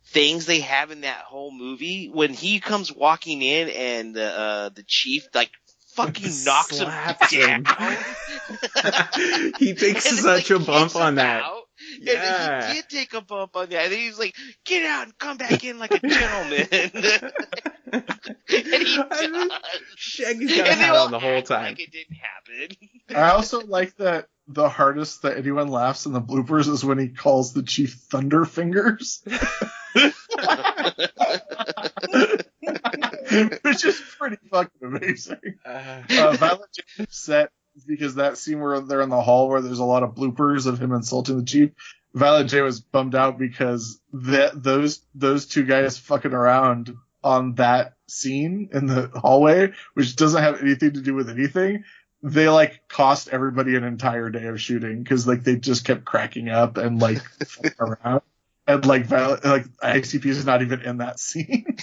S3: things they have in that whole movie. When he comes walking in and the chief like fucking knocks him
S4: Slaps him.
S3: down.
S4: He takes
S3: And then,
S4: such a
S3: like,
S4: bump
S3: kicks
S4: on
S3: him
S4: that.
S3: out.
S4: Yeah.
S3: And he did take a bump on that. And then he's like, "Get out and come back in like a gentleman." And he does.
S4: Shaggy's got a
S3: And they
S4: hat
S3: all
S4: on the whole
S3: act
S4: time.
S3: like it didn't happen.
S2: I also like that the hardest that anyone laughs in the bloopers is when he calls the chief Thunderfingers. Which is pretty fucking amazing. Violet J is upset because that scene where they're in the hall where there's a lot of bloopers of him insulting the chief. Violet J was bummed out because those two guys fucking around on that scene in the hallway, which doesn't have anything to do with anything, they like cost everybody an entire day of shooting because like they just kept cracking up and like fucking around. And like ICP is not even in that scene.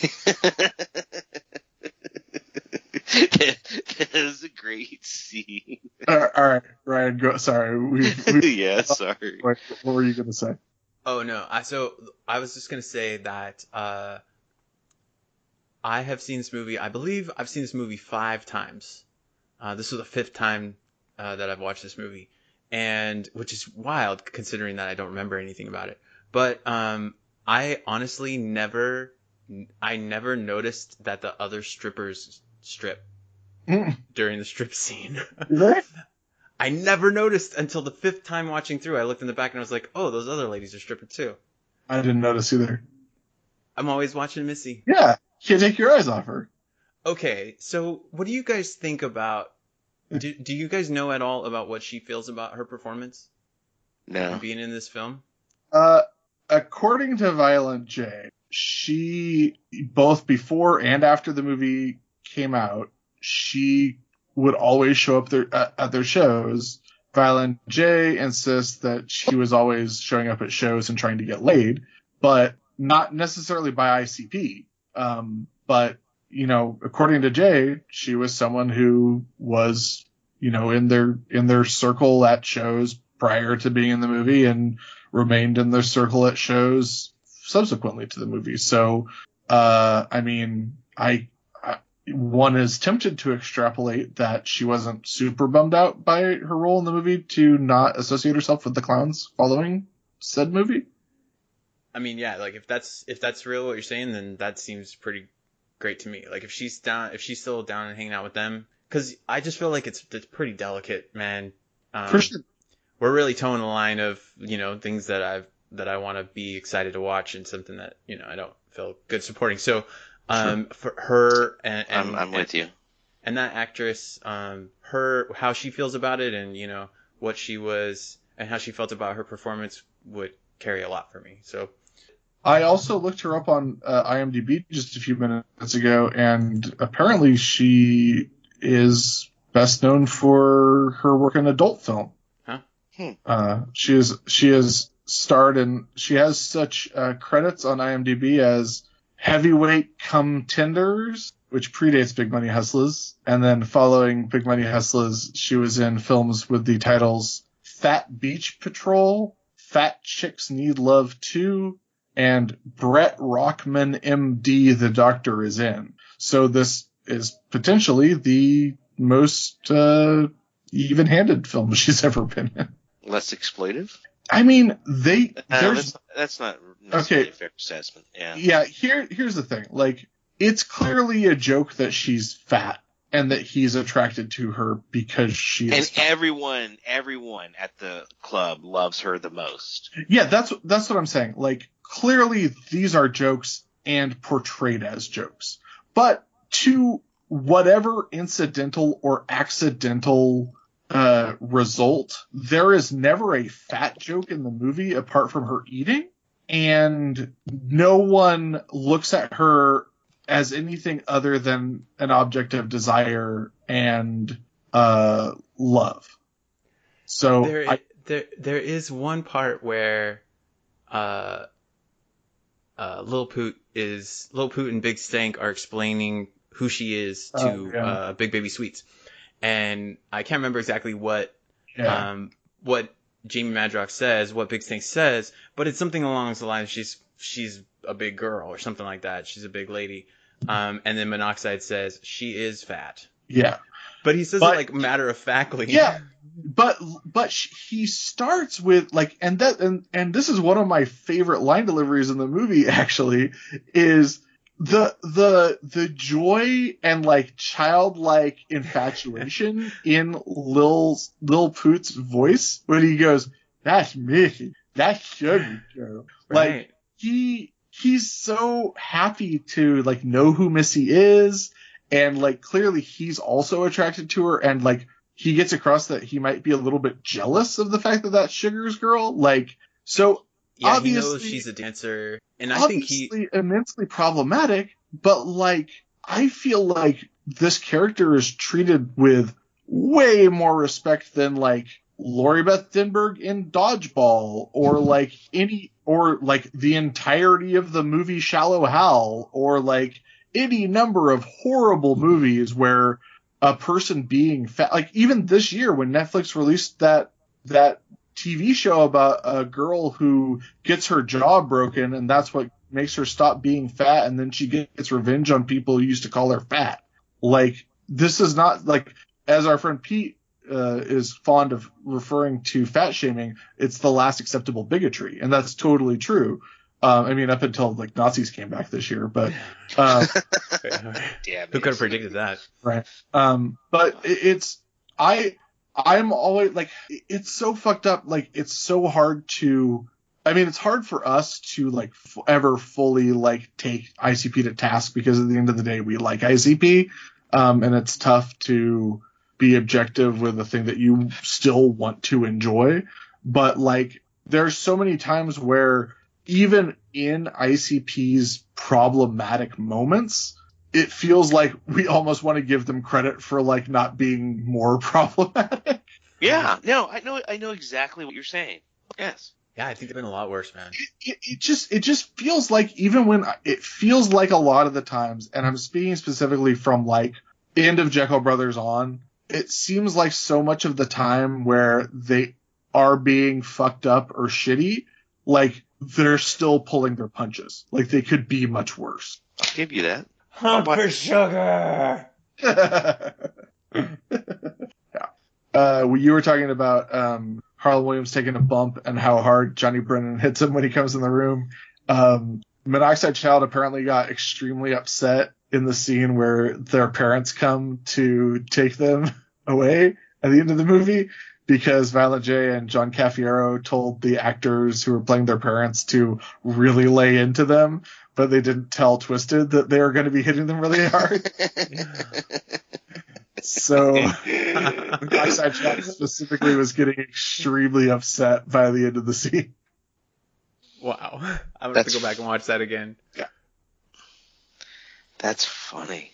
S3: That is a great scene.
S2: All right, Ryan, go. Sorry,
S3: Yeah, sorry.
S2: What were you gonna say?
S4: Oh no, I was just gonna say that I have seen this movie. I believe I've seen this movie 5 times. This was the 5th time that I've watched this movie, and which is wild considering that I don't remember anything about it. But I honestly never noticed that the other strippers strip during the strip scene. I never noticed until the 5th time watching through. I looked in the back and I was like, oh, those other ladies are stripping too.
S2: I didn't notice either.
S4: I'm always watching Missy.
S2: Yeah, can't take your eyes off her.
S4: Okay, so what do you guys think about... Do you guys know at all about what she feels about her performance?
S3: No.
S4: Being in this film?
S2: According to Violent J, she, both before and after the movie came out, she would always show up at their shows. Violent J insists that she was always showing up at shows and trying to get laid, but not necessarily by ICP. But, you know, according to Jay, she was someone who was, you know, in their circle at shows prior to being in the movie and remained in their circle at shows subsequently to the movie. So, I mean, one is tempted to extrapolate that she wasn't super bummed out by her role in the movie to not associate herself with the clowns following said movie.
S4: I mean, yeah, like if that's real what you're saying, then that seems pretty great to me. Like if she's still down and hanging out with them, because I just feel like it's pretty delicate, man.
S2: For sure.
S4: We're really towing the line of, you know, things that I want to be excited to watch and something that, you know, I don't feel good supporting. So, for her and
S3: I'm with you.
S4: And that actress, how she feels about it and, you know, what she was and how she felt about her performance would carry a lot for me. So
S2: I also looked her up on IMDb just a few minutes ago, and apparently she is best known for her work in adult film.
S4: Huh?
S2: She has starred in, she has such credits on IMDb as Heavyweight Come Tenders, which predates Big Money Hustlas, and then following Big Money Hustlas, she was in films with the titles Fat Beach Patrol, Fat Chicks Need Love 2, and Brett Rockman MD, The Doctor Is In. So this is potentially the most even-handed film she's ever been in.
S3: Less exploitive?
S2: I mean,
S3: that's not necessarily a fair assessment. Yeah.
S2: Yeah, here's the thing. Like, it's clearly a joke that she's fat. and that he's attracted to her because she is.
S3: And everyone at the club loves her the most.
S2: Yeah, that's what I'm saying. Like, clearly these are jokes and portrayed as jokes. But to whatever incidental or accidental result, there is never a fat joke in the movie apart from her eating, and no one looks at her as anything other than an object of desire and love. So
S4: there is one part where Lil Poot and Big Stank are explaining who she is to Big Baby Sweets, and I can't remember exactly what Jamie Madrox says, what Big Stank says, but it's something along the lines she's a big girl or something like that. She's a big lady. And then Monoxide says she is fat.
S2: Yeah.
S4: But he says it like matter of factly.
S2: Yeah. But he starts with like, and this is one of my favorite line deliveries in the movie actually, is the joy and like childlike infatuation in Lil Poot's voice when he goes, "That's Mickey, that's Sugar Joe."
S4: Right.
S2: Like he's so happy to like know who Missy is, and like clearly he's also attracted to her, and like he gets across that he might be a little bit jealous of the fact that that's Sugar's girl. Like, so
S4: yeah,
S2: obviously,
S4: he knows she's a dancer, and I think
S2: immensely problematic. But like, I feel like this character is treated with way more respect than like Lori Beth Denberg in Dodgeball, or like the entirety of the movie Shallow Hal, or like any number of horrible movies where a person being fat, like even this year when Netflix released that TV show about a girl who gets her jaw broken and that's what makes her stop being fat, and then she gets revenge on people who used to call her fat. Like, this is not like, as our friend Pete is fond of referring to fat shaming, it's the last acceptable bigotry, and that's totally true. I mean, up until like Nazis came back this year, but
S3: Damn,
S4: who could have predicted that?
S2: Right. But I'm always like, it's so fucked up. Like, it's so hard to, I mean, it's hard for us to like ever fully like take ICP to task, because at the end of the day, we like ICP. And it's tough to be objective with a thing that you still want to enjoy. But like, there's so many times where even in ICP's problematic moments, it feels like we almost want to give them credit for like not being more problematic.
S3: Yeah, no, I know exactly what you're saying. Yes.
S4: Yeah, I think they've been a lot worse, man.
S2: It just feels like, even when it feels like a lot of the times, and I'm speaking specifically from like end of Jekyll Brothers on, it seems like so much of the time where they are being fucked up or shitty, like they're still pulling their punches. Like they could be much worse.
S3: I'll give you that.
S4: Hump for sugar.
S2: Yeah. You were talking about Harlan Williams taking a bump and how hard Johnny Brennan hits him when he comes in the room. Monoxide Child apparently got extremely upset in the scene where their parents come to take them away at the end of the movie, because Violent J and John Cafiero told the actors who were playing their parents to really lay into them, but they didn't tell Twisted that they were going to be hitting them really hard. So Monoxide Child specifically was getting extremely upset by the end of the scene.
S4: Wow. I'm going to have to go back and watch that again.
S2: Yeah.
S3: That's funny.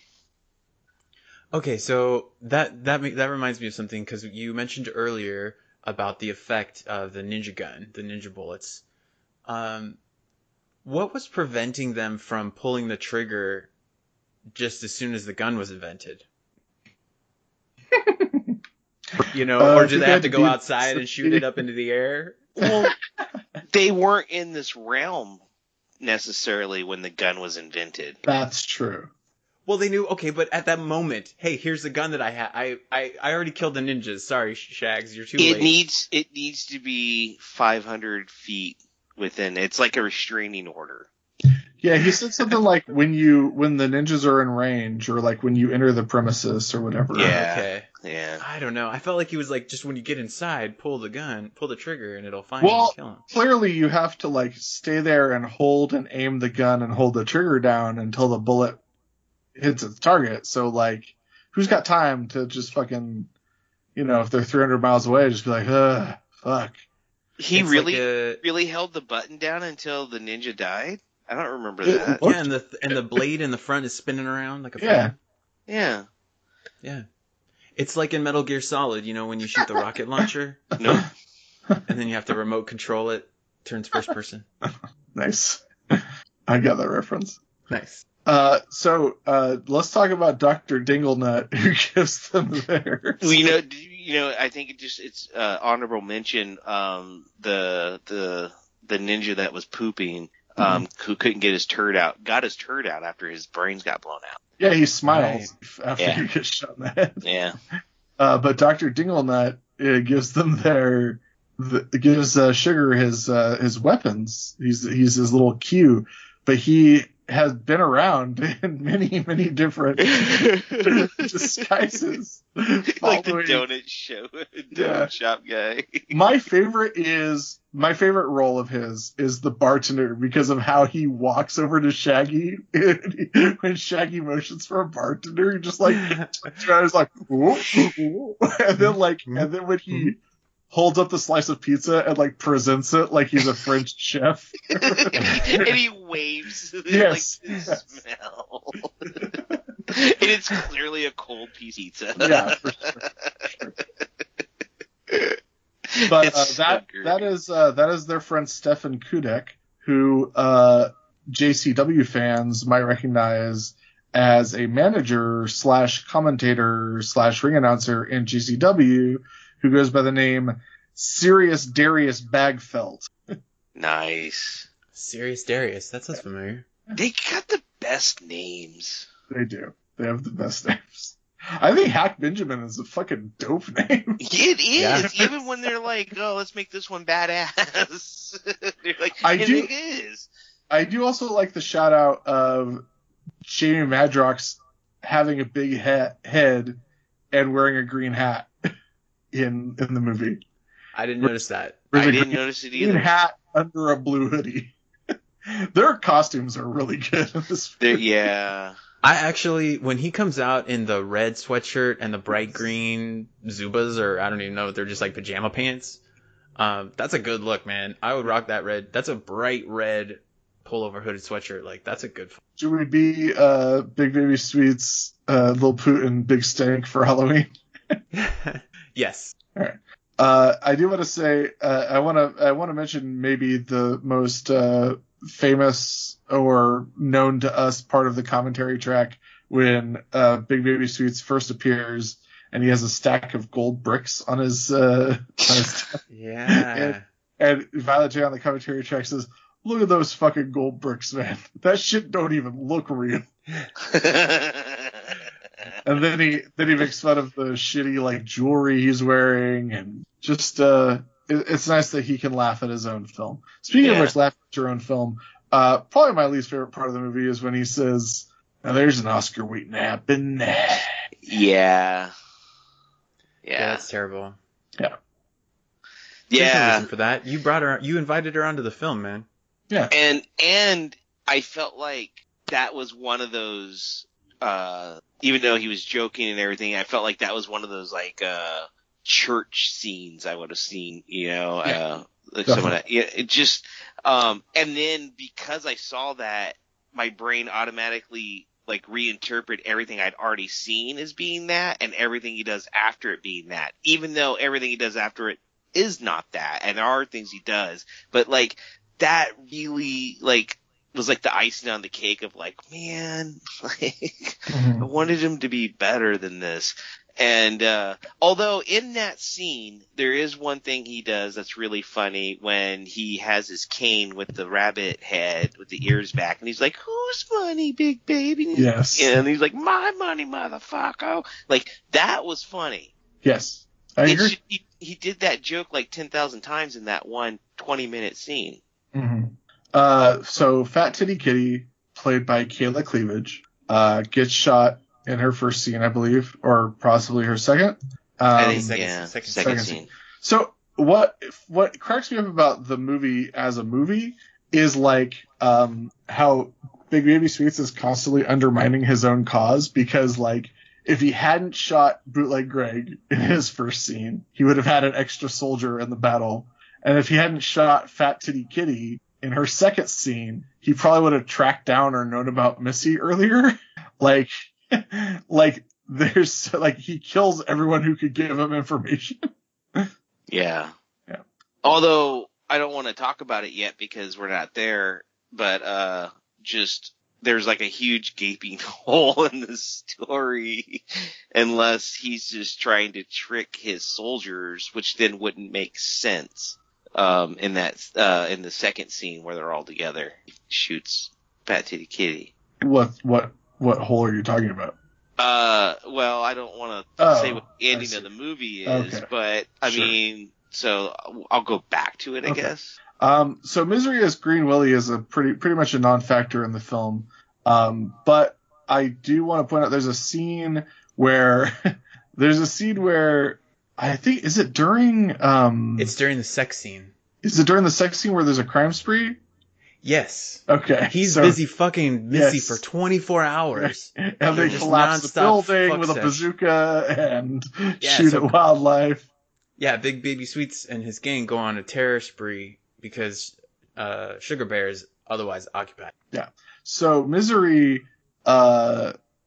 S4: Okay, so that reminds me of something, because you mentioned earlier about the effect of the ninja gun, the ninja bullets. What was preventing them from pulling the trigger just as soon as the gun was invented? You know, or do they have to go outside and shoot it up into the air?
S3: Well, they weren't in this realm necessarily when the gun was invented.
S2: That's true.
S4: Well, they knew, okay, but at that moment, hey, here's the gun that I had. I already killed the ninjas. Sorry, Shags, you're too late.
S3: It needs to be 500 feet within. It's like a restraining order.
S2: Yeah, he said something like when the ninjas are in range, or like when you enter the premises or whatever.
S3: Yeah.
S4: Okay.
S3: Yeah.
S4: I don't know. I felt like he was like, just when you get inside, pull the trigger, and it'll find him
S2: Well,
S4: and kill him.
S2: clearly you have to like stay there and hold and aim the gun and hold the trigger down until the bullet hits its target. So like, who's got time to just fucking, if they're 300 miles away, just be like, fuck.
S3: He
S4: It's
S3: really,
S4: like
S3: really held the button down until the ninja died? I don't remember that.
S4: yeah, and the blade in the front is spinning around like a
S2: Yeah.
S4: fan.
S3: Yeah.
S4: Yeah. It's like in Metal Gear Solid, when you shoot the rocket launcher,
S3: No.
S4: and then you have to remote control it, turns first person.
S2: Nice. I got that reference.
S4: Nice.
S2: So let's talk about Dr. Dinglenut, who gives them theirs.
S3: Well, I think it's honorable mention. The ninja that was pooping, who couldn't get his turd out, got his turd out after his brains got blown out.
S2: Yeah, he smiles after
S3: Yeah.
S2: he gets shot in the head.
S3: Yeah.
S2: But Dr. Dinglenut gives them gives Sugar his weapons. He's his little cue, but he has been around in many, many different disguises.
S3: Like the donut shop guy.
S2: My favorite role of his is the bartender, because of how he walks over to Shaggy when Shaggy motions for a bartender. He just like turns around, he's like, whoa, whoa. And then when he holds up the slice of pizza and like presents it like he's a French chef,
S3: and he waves
S2: yes,
S3: like the smell. And it's clearly a cold piece of pizza.
S2: Yeah, for sure. But that is their friend Stefan Kudek, who JCW fans might recognize as a manager / commentator / ring announcer in GCW, who goes by the name Sirius Darius Bagfeld.
S3: Nice.
S4: Sirius Darius, that sounds familiar.
S3: They got the best names.
S2: They do. They have the best names. I think Hack Benjamin is a fucking dope name.
S3: It is.
S4: Yeah.
S3: Even when they're like, oh, let's make this one badass. They're like,
S2: it
S3: is.
S2: I do also like the shout out of Jamie Madrox having a big head and wearing a green hat in the movie.
S4: I didn't notice that.
S3: I didn't notice it either.
S2: Green hat under a blue hoodie. Their costumes are really good in this film.
S3: Yeah.
S4: I actually, when he comes out in the red sweatshirt and the bright green Zubas, or I don't even know, they're just like pajama pants. That's a good look, man. I would rock that red. That's a bright red pullover hooded sweatshirt. Like, that's a good.
S2: Should we be Big Baby Sweet's Lil Putin Big Stank for Halloween?
S4: Yes.
S2: All right. I do want to say I want to mention maybe the most famous or known to us part of the commentary track when Big Baby Sweets first appears and he has a stack of gold bricks on his
S4: Yeah.
S2: and Violet J on the commentary track says, "Look at those fucking gold bricks, man. That shit don't even look real." And then he makes fun of the shitty like jewelry he's wearing, and just it's nice that he can laugh at his own film. Speaking of which, laugh at your own film. Probably my least favorite part of the movie is when he says, "Now there's an Oscar waiting to happen."
S3: Yeah.
S4: Yeah, that's terrible.
S2: Yeah.
S4: There's no
S3: Yeah.
S4: reason for that. You invited her onto the film, man.
S2: Yeah.
S3: And I felt like that was one of those, even though he was joking and everything, I felt like that was one of those like church scenes I would have seen, like some of that. Yeah, it just, and then because I saw that, my brain automatically like reinterpret everything I'd already seen as being that, and everything he does after it being that, even though everything he does after it is not that, and there are things he does, but like that really like was like the icing on the cake of like, man, like I wanted him to be better than this. And although in that scene there is one thing he does that's really funny when he has his cane with the rabbit head with the ears back, and he's like, "Whose money, big baby?"
S2: Yes.
S3: And he's like, "My money, motherfucker." Like that was funny.
S2: Yes. I agree.
S3: He did that joke like 10,000 times in that one 20-minute scene.
S2: Mm-hmm. So Fat Titty Kitty played by Kayla Cleavage, gets shot in her first scene, I believe, or possibly her second.
S3: I think, second scene.
S2: So what cracks me up about the movie as a movie is like how Big Baby Sweets is constantly undermining his own cause, because like if he hadn't shot Bootleg Greg in his first scene, he would have had an extra soldier in the battle. And if he hadn't shot Fat Titty Kitty in her second scene, he probably would have tracked down or known about Missy earlier. like there's like he kills everyone who could give him information.
S3: Yeah. Although I don't want to talk about it yet because we're not there, but just there's like a huge gaping hole in the story unless he's just trying to trick his soldiers, which then wouldn't make sense in the second scene where they're all together. He shoots Fat Titty Kitty.
S2: What hole are you talking about?
S3: Well, I don't want to say what the ending of the movie is,
S2: okay.
S3: But I mean, so I'll go back to it, I guess.
S2: So Misery as Green Willie is a pretty much a non-factor in the film. But I do want to point out there's a scene where I think, is it during,
S4: it's during the sex scene.
S2: Is it during the sex scene where there's a crime spree?
S4: Yes.
S2: Okay.
S4: He's busy fucking Missy for 24 hours.
S2: And they collapse the building with a bazooka and shoot at wildlife.
S4: Yeah, Big Baby Sweets and his gang go on a terror spree because Sugar Bear is otherwise occupied. Yeah.
S2: So Misery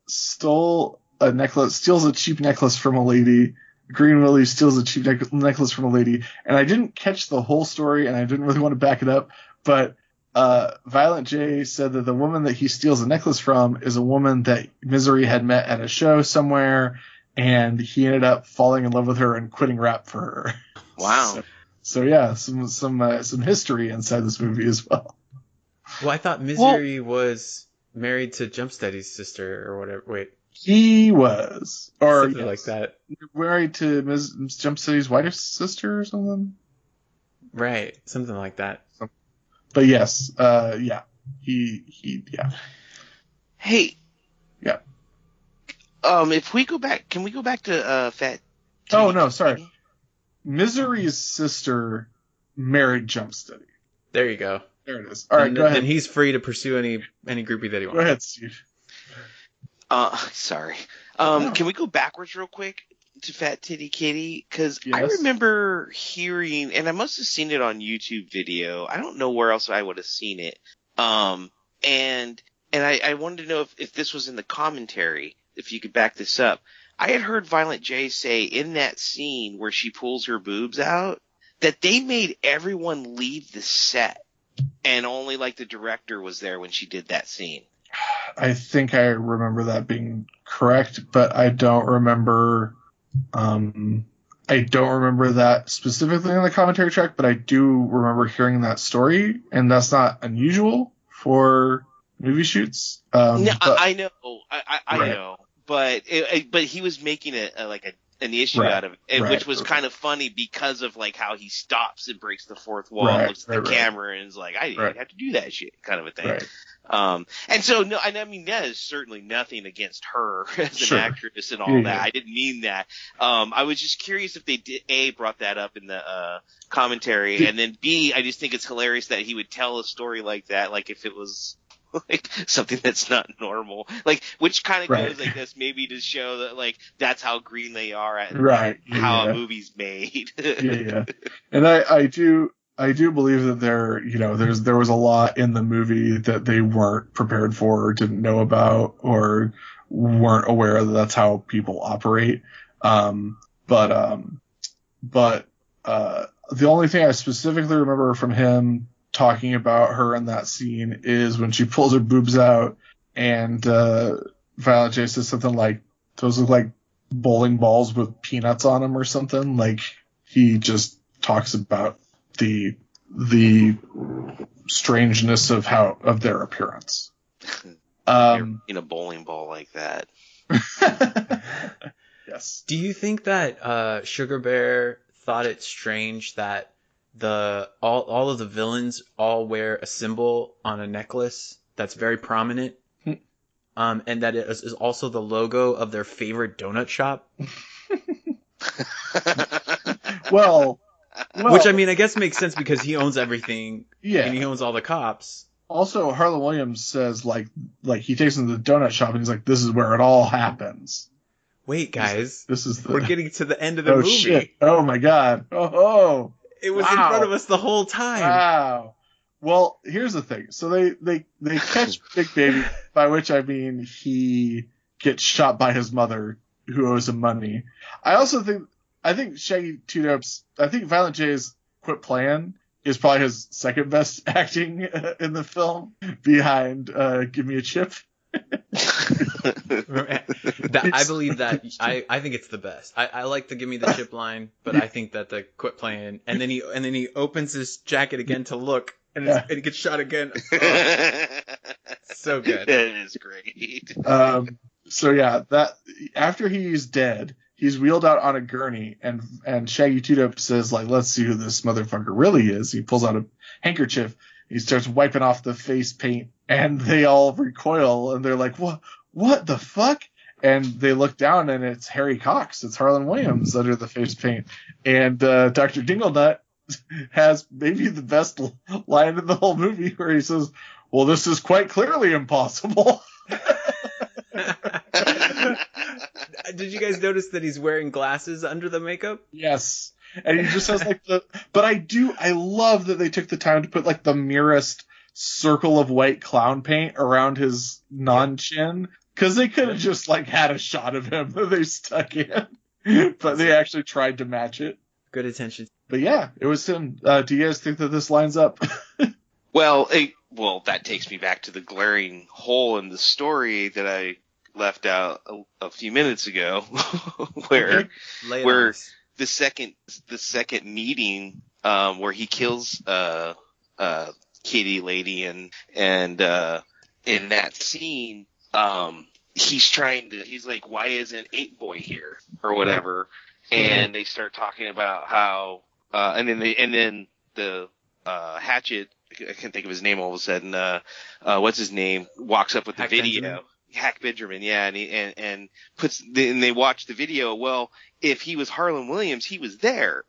S2: steals a cheap necklace from a lady. Green Willie steals a cheap necklace from a lady. And I didn't catch the whole story, and I didn't really want to back it up, but Violent J said that the woman that he steals a necklace from is a woman that Misery had met at a show somewhere, and he ended up falling in love with her and quitting rap for her.
S3: Wow.
S2: So yeah, some history inside this movie as well.
S4: Well, I thought Misery was married to Jumpsteady's sister or whatever. Wait.
S2: He was. Or
S4: something like that.
S2: Married to Ms. Jumpsteady's wife's sister or something?
S4: Right. Something like that.
S2: But yes, yeah. Yeah.
S3: Hey.
S2: Yeah.
S3: If we go back, can we go back to Fat?
S2: Oh no, sorry. Misery's sister married Jumpsteady.
S4: There you go.
S2: There it is. All right, go ahead.
S4: Then he's free to pursue any groupie that he wants.
S2: Go ahead, Steve.
S3: Sorry.
S2: No.
S3: Can we go backwards real quick to Fat Titty Kitty? Because
S2: yes.
S3: I remember hearing, and I must have seen it on YouTube video. I don't know where else I would have seen it. And I wanted to know if this was in the commentary, if you could back this up. I had heard Violent J say in that scene where she pulls her boobs out that they made everyone leave the set and only like the director was there when she did that scene.
S2: I think I remember that being correct, but I don't remember that specifically on the commentary track, but I do remember hearing that story, and that's not unusual for movie shoots.
S3: I know. I know. But he was making an issue out of it, which was kind of funny because of like how he stops and breaks the fourth wall, and looks at the camera, and is like, I didn't have to do that shit, kind of a thing.
S2: Right.
S3: And so no, I mean that is certainly nothing against her as an actress and all that. I didn't mean that. I was just curious if they did brought that up in the commentary, and then B, I just think it's hilarious that he would tell a story like that, like if it was like something that's not normal, like which kind of goes, I guess, maybe to show that like that's how green they are at how a movie's made.
S2: And I do believe that there was a lot in the movie that they weren't prepared for or didn't know about or weren't aware that that's how people operate. But the only thing I specifically remember from him talking about her in that scene is when she pulls her boobs out and Violet J says something like, those look like bowling balls with peanuts on them or something. Like he just talks about the strangeness of their appearance.
S3: In a bowling ball like that.
S2: Yes.
S4: Do you think that Sugar Bear thought it strange that all of the villains all wear a symbol on a necklace that's very prominent. And that is also the logo of their favorite donut shop.
S2: Well,
S4: which I mean, I guess makes sense because he owns everything.
S2: Yeah.
S4: And he owns all the cops.
S2: Also, Harlan Williams says like he takes him to the donut shop and he's like, "This is where it all happens."
S4: Wait, guys,
S2: we're
S4: getting to the end of the movie.
S2: Shit. Oh my god! Oh,
S4: it was in front of us the whole time.
S2: Wow. Well, here's the thing. So they catch Big Baby, by which I mean he gets shot by his mother, who owes him money. I think Shaggy Two Dopes, I think Violent J's Quit Playing is probably his second best acting in the film, behind Give Me a Chip.
S4: I believe that. I think it's the best. I like the Give Me the Chip line, but I think that the Quit Playing, and then he opens his jacket again to look, and he gets shot again. Oh, so good.
S3: It is great.
S2: So yeah, that after he's dead, he's wheeled out on a gurney, and Shaggy Two Dope says, like, "Let's see who this motherfucker really is." He pulls out a handkerchief. He starts wiping off the face paint, and they all recoil, and they're like, "What the fuck?" And they look down, and it's Harry Cox. It's Harlan Williams under the face paint. And Dr. Dinglenut has maybe the best line in the whole movie, where he says, "Well, this is quite clearly impossible."
S4: Did you guys notice that he's wearing glasses under the makeup?
S2: Yes. And he just has like but I love that they took the time to put like the merest circle of white clown paint around his non-chin, because they could have just like had a shot of him that they stuck in, but they actually tried to match it.
S4: Good attention.
S2: But yeah, it was him. Do you guys think that this lines up?
S3: Well, that takes me back to the glaring hole in the story that I left out a few minutes ago, where the second meeting, where he kills Kitty Lady, and in that scene, he's like, "Why isn't 8-Boy here?" or whatever, and they start talking about how, and then the Hatchet, I can't think of his name all of a sudden, what's his name, walks up with the video.
S4: Benjamin.
S3: Hack Benjamin, yeah, and they watch the video. Well, if he was Harlan Williams, he was there.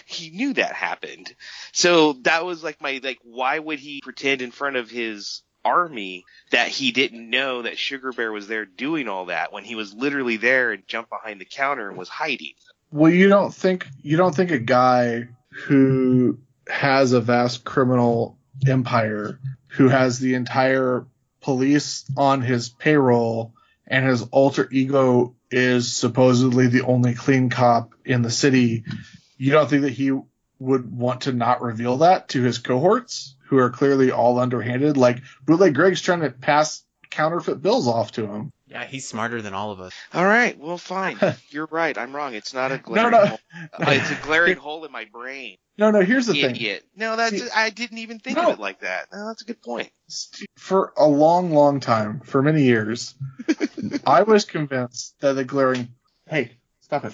S3: He knew that happened. So that was like why would he pretend in front of his army that he didn't know that Sugar Bear was there doing all that, when he was literally there and jumped behind the counter and was hiding?
S2: Well, you don't think a guy who has a vast criminal empire, who has the entire police on his payroll, and his alter ego is supposedly the only clean cop in the city, you don't think that he would want to not reveal that to his cohorts, who are clearly all underhanded? Like, Bootleg Greg's trying to pass counterfeit bills off to him.
S4: Yeah, he's smarter than all of us.
S3: All right, well, fine. You're right. I'm wrong. It's not a glaring hole. It's a glaring hole in my brain.
S2: No, here's the thing.
S3: Idiot. No, I didn't even think of it like that. No, that's a good point.
S2: For a long, long time, for many years, I was convinced that the glaring... Hey, stop it.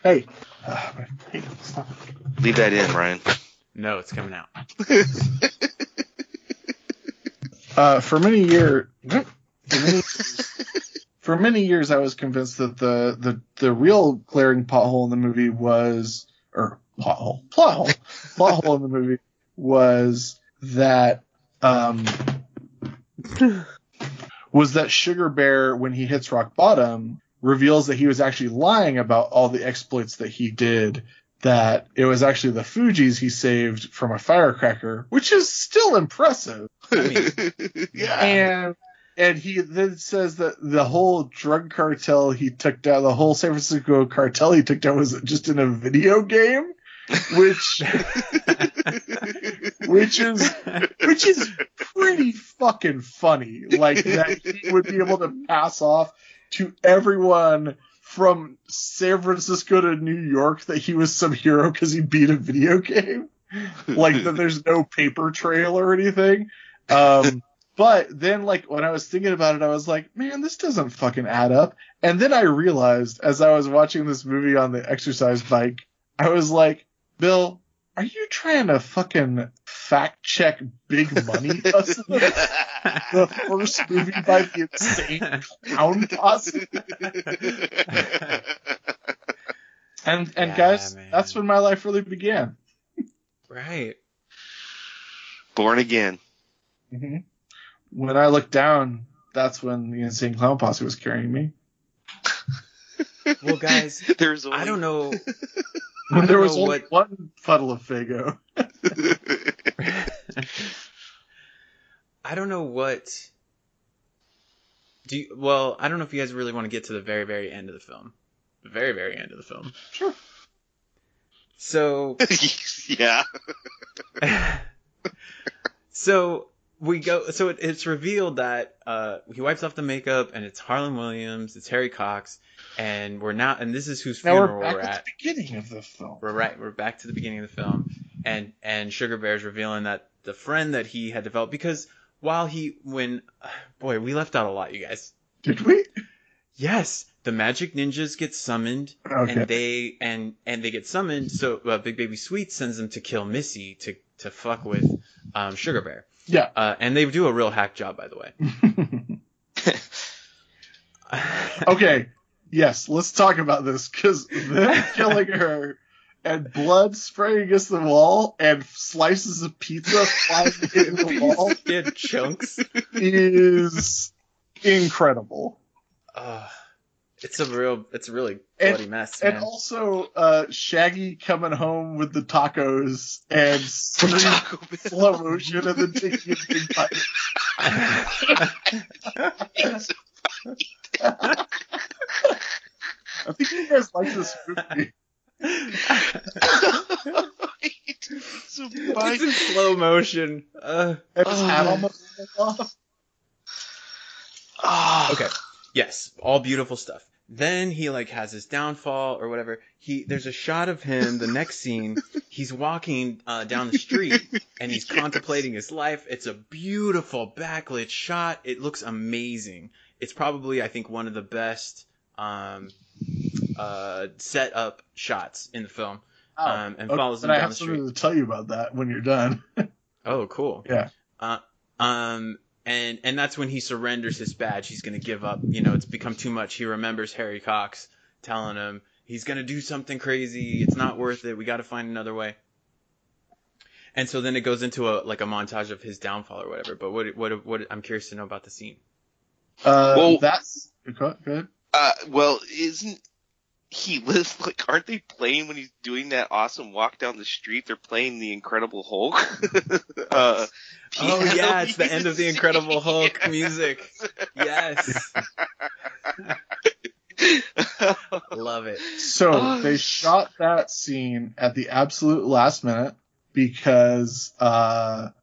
S2: Hey, stop it.
S3: Leave that in, Ryan.
S4: No, it's coming out.
S2: For many years, I was convinced that the real glaring pothole in the movie was, or plot hole in the movie was that Sugar Bear, when he hits rock bottom, reveals that he was actually lying about all the exploits that he did, that it was actually the Fugees he saved from a firecracker, which is still impressive.
S4: I mean,
S3: Yeah.
S2: And he then says that the whole drug cartel he took down, the whole San Francisco cartel he took down, was just in a video game, which is pretty fucking funny. Like, that he would be able to pass off to everyone from San Francisco to New York that he was some hero because he beat a video game. Like, that there's no paper trail or anything. But then, like, when I was thinking about it, I was like, man, this doesn't fucking add up. And then I realized, as I was watching this movie on the exercise bike, I was like, Bill, are you trying to fucking fact check Big Money Hustlas? The first movie by the insane clown posse? And
S4: Yeah,
S2: guys,
S4: man.
S2: that's when my life really began.
S4: Right.
S3: Born again.
S2: Mm-hmm. When I looked down, that's when the insane clown posse was carrying me.
S4: Well, guys,
S3: There's only...
S4: I don't know.
S2: When there was only
S4: what...
S2: one puddle of Faygo.
S4: I don't know what. Well, I don't know if you guys really want to get to the very, very end of the film. The very, very end of the film.
S2: Sure.
S4: So.
S3: Yeah.
S4: So we go. So it's revealed that he wipes off the makeup, and it's Harlan Williams, it's Harry Cox, and we're now. And this is whose funeral
S2: Now
S4: we're
S2: we're back
S4: at.
S2: at the beginning of the film.
S4: We're back to the beginning of the film, and Sugar Bear's revealing that the friend that he had developed, because we left out a lot, you guys.
S2: Did we?
S4: Yes, the magic ninjas get summoned,
S2: Okay.
S4: and they get summoned. So Big Baby Sweet sends them to kill Missy to fuck with Sugar Bear.
S2: Yeah.
S4: And they do a real hack job, by the way.
S2: Okay. Yes, let's talk about this, because them killing her and blood spraying against the wall and slices of pizza flying in the wall
S4: in chunks
S2: is incredible.
S4: It's a really bloody mess, man.
S2: And also Shaggy coming home with the tacos and slow motion and then taking a big bite. I think you guys like this movie.
S3: It's
S4: in slow motion.
S2: And his hat almost off.
S4: Okay. Yes, all beautiful stuff. Then he has his downfall or whatever. There's a shot of him. The next scene, he's walking down the street and he's contemplating his life. It's a beautiful backlit shot. It looks amazing. It's probably, I think, one of the best set up shots in the film. And follows him down the street.
S2: I have something to tell you about that when you're done.
S4: Oh, cool.
S2: Yeah.
S4: And that's when he surrenders his badge. He's going to give up. It's become too much. He remembers Harry Cox telling him he's going to do something crazy. It's not worth it. We got to find another way. And so then it goes into a montage of his downfall or whatever. But what I'm curious to know about the scene.
S2: That's go ahead.
S3: Well, isn't he lives aren't they playing when he's doing that awesome walk down the street? They're playing the Incredible Hulk.
S4: Oh yeah, it's the end of the Incredible Hulk music. Yes. Love it.
S2: So they shot that scene at the absolute last minute because the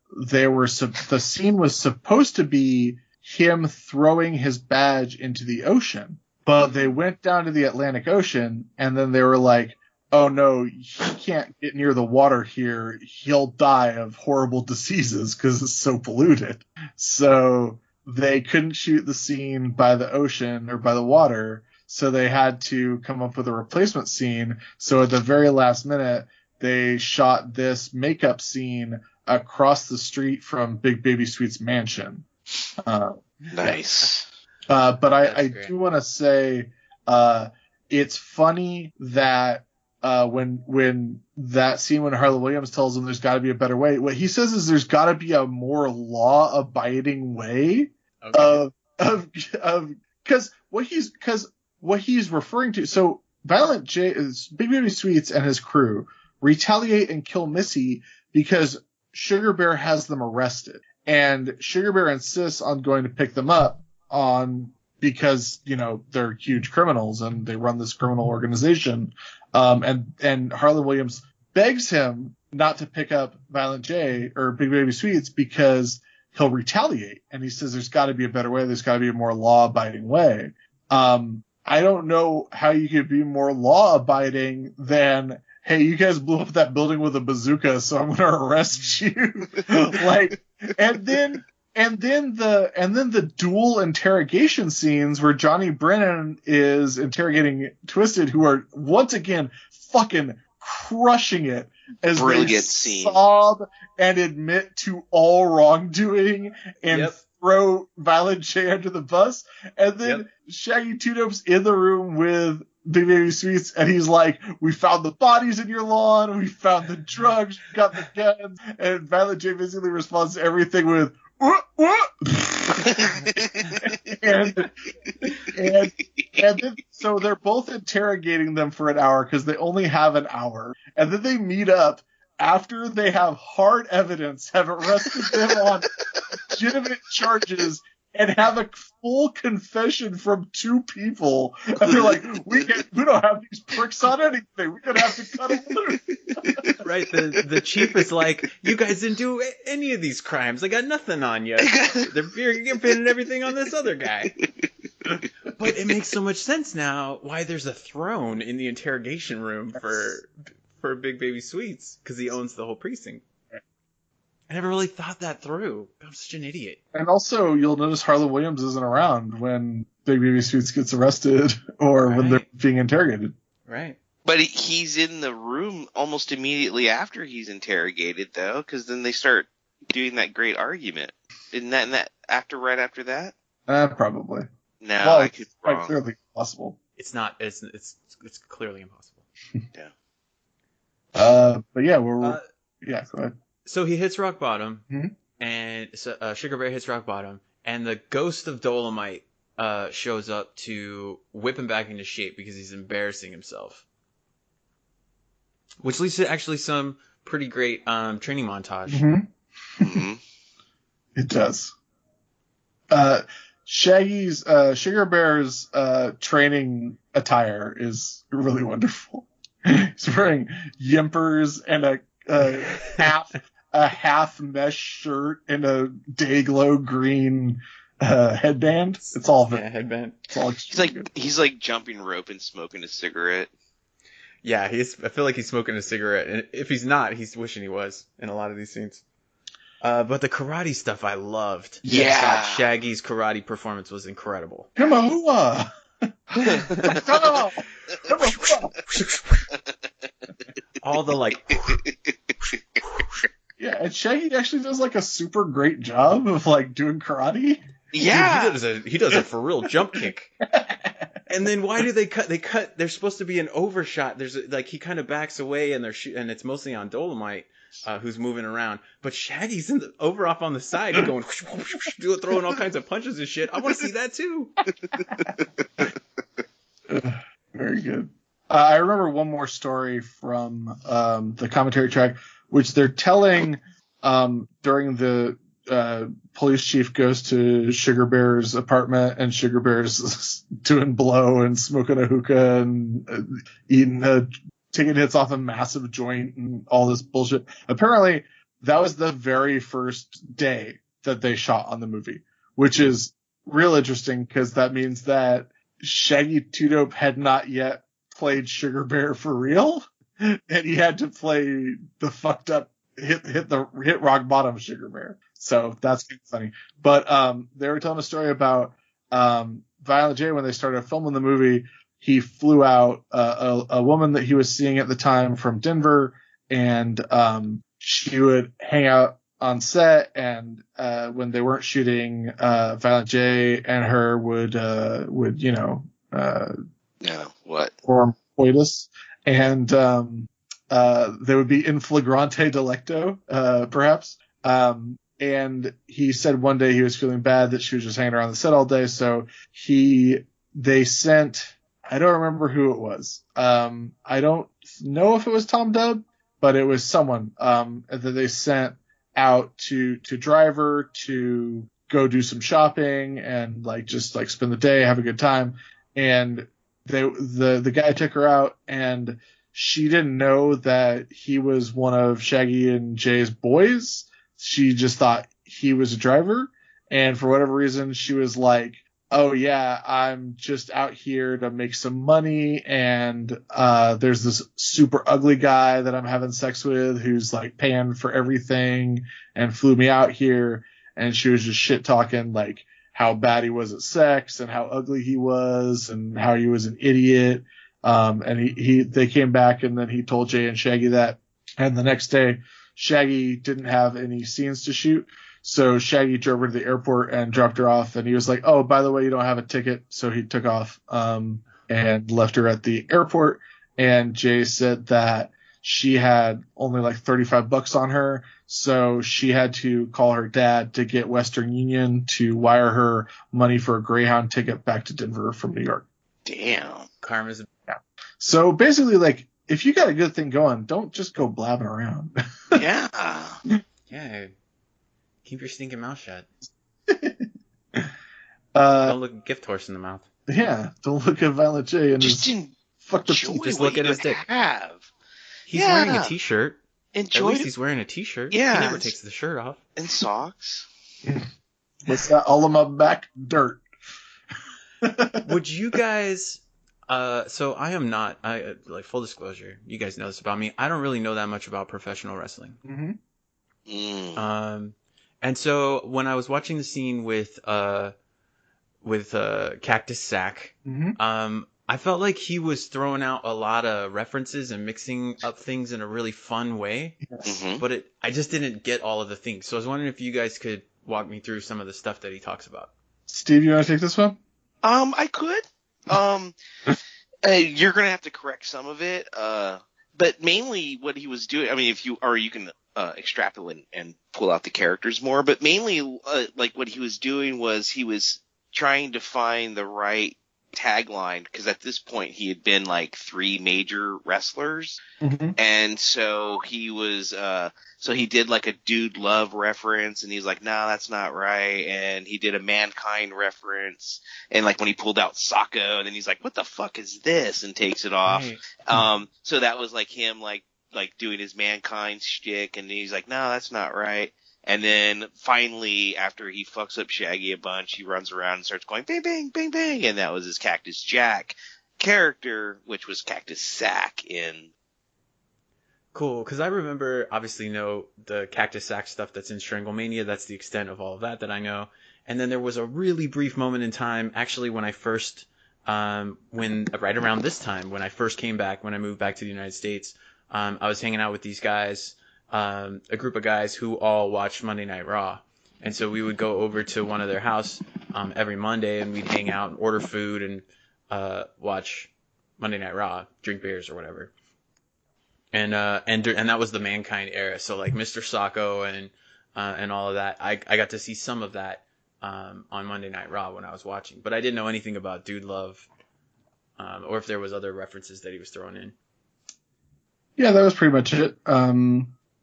S2: scene was supposed to be him throwing his badge into the ocean. But they went down to the Atlantic Ocean, and then they were like, oh no, he can't get near the water here. He'll die of horrible diseases because it's so polluted. So they couldn't shoot the scene by the ocean or by the water, so they had to come up with a replacement scene. So at the very last minute, they shot this makeup scene across the street from Big Baby Sweet's mansion.
S3: Nice.
S2: But I do want to say it's funny that when that scene when Harlan Williams tells him there's got to be a better way, what he says is there's got to be a more law-abiding way of because what he's referring to. So Violent J is Big Baby Sweets and his crew retaliate and kill Missy because Sugar Bear has them arrested, and Sugar Bear insists on going to pick them up because they're huge criminals and they run this criminal organization, and Harlan Williams begs him not to pick up Violent J or Big Baby Sweets because he'll retaliate, and he says there's got to be a better way, there's got to be a more law-abiding way. I don't know how you could be more law-abiding than, hey, you guys blew up that building with a bazooka, so I'm going to arrest you. And then the dual interrogation scenes where Johnny Brennan is interrogating Twisted, who are once again fucking crushing it as
S3: Brilliant
S2: they
S3: scene.
S2: sob and admit to all wrongdoing and
S4: Yep.
S2: throw Violent J under the bus. And then Shaggy Two Dope's in the room with Big Baby Sweets, and he's like, we found the bodies in your lawn, we found the drugs, we got the guns, and Violent J basically responds to everything with, what? and then, so they're both interrogating them for an hour because they only have an hour, and then they meet up after they have hard evidence, have arrested them on legitimate charges, and have a full confession from two people. And they're like, we don't have these pricks on anything. We're going to have to cut them loose.
S4: Right, the chief is like, you guys didn't do any of these crimes. I got nothing on you. You're pinning everything on this other guy. But it makes so much sense now why there's a throne in the interrogation room for Big Baby Sweets, because he owns the whole precinct. I never really thought that through. I'm such an idiot.
S2: And also, you'll notice Harlan Williams isn't around when Big Baby Sweets gets arrested or when they're being interrogated.
S4: Right.
S3: But he's in the room almost immediately after he's interrogated, though, because then they start doing that great argument. Isn't that right after that?
S2: Probably.
S3: No,
S2: well,
S3: I could
S2: it's
S3: be
S2: quite
S3: wrong.
S2: clearly possible.
S4: It's not. It's clearly impossible.
S3: Yeah.
S2: But yeah, go ahead.
S4: So he hits rock bottom,
S2: Mhm.
S4: and Sugar Bear hits rock bottom, and the ghost of Dolomite shows up to whip him back into shape because he's embarrassing himself. Which leads to actually some pretty great training montage.
S2: Mm-hmm.
S3: Mm-hmm.
S2: It does. Shaggy's Sugar Bear's training attire is really wonderful. He's wearing yimpers and a half mesh shirt and a Dayglow green headband. It's all
S4: headband.
S2: It's all
S3: He's like jumping rope and smoking a cigarette.
S4: Yeah, I feel like he's smoking a cigarette, and if he's not, he's wishing he was in a lot of these scenes. But the karate stuff I loved.
S3: Yeah.
S4: I thought Shaggy's karate performance was incredible.
S2: Kamahua!
S4: All the
S2: Yeah, and Shaggy actually does like a super great job of like doing karate.
S3: Yeah.
S4: Dude, he does a for real jump kick. And then why do they cut? They're supposed to be an overshot. There's he kind of backs away and and it's mostly on Dolomite, who's moving around. But Shaggy's over off on the side going, throwing all kinds of punches and shit. I want to see that too.
S2: Very good. I remember one more story from the commentary track, which they're telling during the police chief goes to Sugar Bear's apartment, and Sugar Bear's doing blow and smoking a hookah and taking hits off a massive joint and all this bullshit. Apparently, that was the very first day that they shot on the movie, which is real interesting because that means that Shaggy Two Dope had not yet played Sugar Bear for real, and he had to play the fucked up hit rock bottom Sugar Bear. So that's kind of funny. But they were telling a story about Violent J when they started filming the movie. He flew out a woman that he was seeing at the time from Denver, and she would hang out on set, and when they weren't shooting, Violent J and her would form coitus, and they would be in flagrante delicto, perhaps. And he said one day he was feeling bad that she was just hanging around the set all day, so they sent, I don't remember who it was. I don't know if it was Tom Dubb, but it was someone that they sent out to drive her to go do some shopping and just spend the day, have a good time. And the guy took her out, and she didn't know that he was one of Shaggy and Jay's boys. She just thought he was a driver, and for whatever reason, she was like, oh yeah, I'm just out here to make some money, and there's this super ugly guy that I'm having sex with who's paying for everything and flew me out here. And she was just shit talking how bad he was at sex and how ugly he was and how he was an idiot. And they came back, and then he told Jay and Shaggy that. And the next day, Shaggy didn't have any scenes to shoot. So Shaggy drove her to the airport and dropped her off. And he was like, oh, by the way, you don't have a ticket. So he took off, and left her at the airport. And Jay said that she had only like $35 on her. So she had to call her dad to get Western Union to wire her money for a Greyhound ticket back to Denver from New York.
S3: Damn.
S4: Karma's.
S2: Yeah. So basically, like, if you got a good thing going, don't just go blabbing around.
S3: Yeah.
S4: Yeah. Keep your stinking mouth shut.
S2: Don't
S4: Don't look a gift horse in the mouth.
S2: Yeah, don't look at Violent J and
S3: Just
S2: his fucked up
S3: enjoy
S2: teeth.
S4: Just
S3: what
S4: look at
S3: you
S4: his dick.
S3: have.
S4: He's
S3: Yeah.
S4: wearing a t-shirt.
S3: Enjoy
S4: At least
S3: it.
S4: he's wearing a t-shirt.
S3: Yeah.
S4: He never takes the shirt off.
S3: And socks.
S2: What's that? All of my back dirt.
S4: Would you guys... so I am not... like, full disclosure, you guys know this about me. I don't really know that much about professional wrestling.
S2: Mm-hmm.
S4: And so when I was watching the scene with Cactus Sack,
S2: Mm-hmm.
S4: I felt like he was throwing out a lot of references and mixing up things in a really fun way,
S3: Mhm.
S4: but I just didn't get all of the things. So I was wondering if you guys could walk me through some of the stuff that he talks about.
S2: Steve, you want to take this one?
S3: I could. You're gonna have to correct some of it. But mainly what he was doing. I mean, you can extrapolate and pull out the characters more. But mainly, like what he was doing was he was trying to find the right tagline, because at this point he had been like 3 major wrestlers.
S2: Mm-hmm.
S3: And so he was, so he did like a Dude Love reference, and he's like, no, that's not right. And he did a Mankind reference, and like when he pulled out Socko, and then he's like, what the fuck is this? And takes it off.
S4: Right.
S3: So that was like him, like doing his Mankind shtick, and he's like, no, that's not right. And then finally, after he fucks up Shaggy a bunch, he runs around and starts going bang, bang, bang, bang. And that was his Cactus Jack character, which was Cactus Sack in.
S4: Cool, because I remember, obviously know the Cactus Sack stuff that's in Stranglemania. That's the extent of all of that I know. And then there was a really brief moment in time, actually, when I first, right around this time, when I first came back, when I moved back to the United States, I was hanging out with these guys, a group of guys who all watched Monday Night Raw. And so we would go over to one of their house every Monday, and we'd hang out and order food and watch Monday Night Raw, drink beers or whatever. And that was the Mankind era. So like Mr. Socko and all of that. I got to see some of that on Monday Night Raw when I was watching, but I didn't know anything about Dude Love, or if there was other references that he was throwing in.
S2: Yeah, that was pretty much it.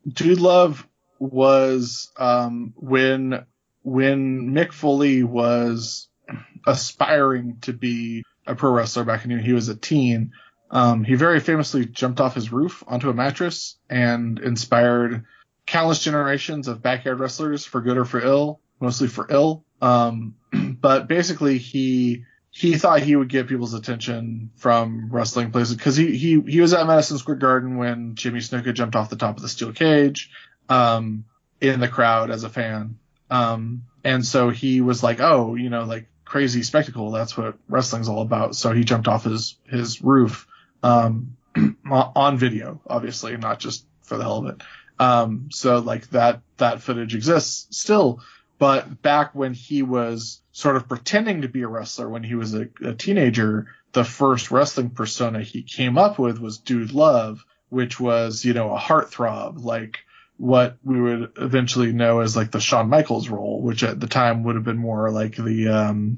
S2: Dude Love was when Mick Foley was aspiring to be a pro wrestler back when he was a teen. He very famously jumped off his roof onto a mattress and inspired countless generations of backyard wrestlers, for good or for ill, mostly for ill. But basically he thought he would get people's attention from wrestling places, because he was at Madison Square Garden when Jimmy Snuka jumped off the top of the steel cage in the crowd as a fan. And so he was like, oh, like crazy spectacle, that's what wrestling's all about. So he jumped off his roof on video, obviously, not just for the hell of it. So like that footage exists still. But back when he was sort of pretending to be a wrestler when he was a teenager, the first wrestling persona he came up with was Dude Love, which was, a heartthrob, like what we would eventually know as like the Shawn Michaels role, which at the time would have been more like the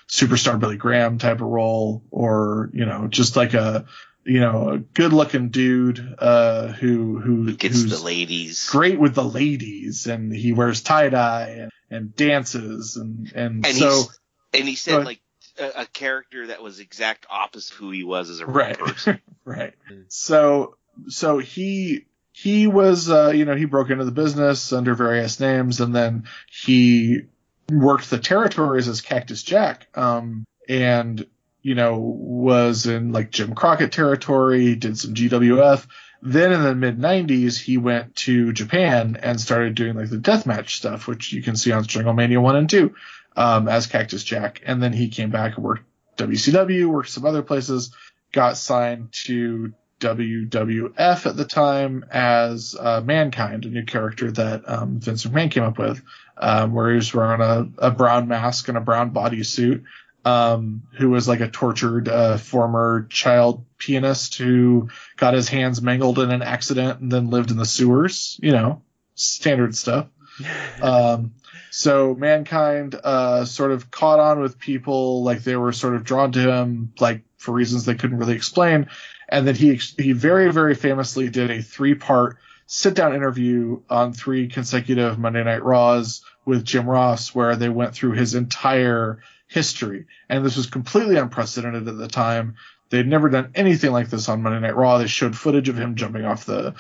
S2: superstar Billy Graham type of role, or, just like a good looking dude who
S3: Gets
S2: who's
S3: the ladies.
S2: great with the ladies, and he wears tie-dye and dances and so
S3: he said like a character that was exact opposite who he was as a real
S2: right
S3: person.
S2: right. So he was he broke into the business under various names, and then he worked the territories as Cactus Jack, and was in like Jim Crockett territory, did some GWF. Then in the mid 90s, he went to Japan and started doing like the deathmatch stuff, which you can see on Stranglemania 1 and 2, as Cactus Jack. And then he came back and worked WCW, worked some other places. got signed to WWF at the time as Mankind, a new character that Vince McMahon came up with, where he was wearing a brown mask and a brown bodysuit, who was like a tortured former child pianist who got his hands mangled in an accident and then lived in the sewers, standard stuff. So Mankind sort of caught on with people, like they were sort of drawn to him, like for reasons they couldn't really explain. And then he very, very famously did a 3-part sit-down interview on 3 consecutive Monday Night Raws with Jim Ross, where they went through his entire history. And this was completely unprecedented at the time. They'd never done anything like this on Monday Night Raw. They showed footage of him jumping off the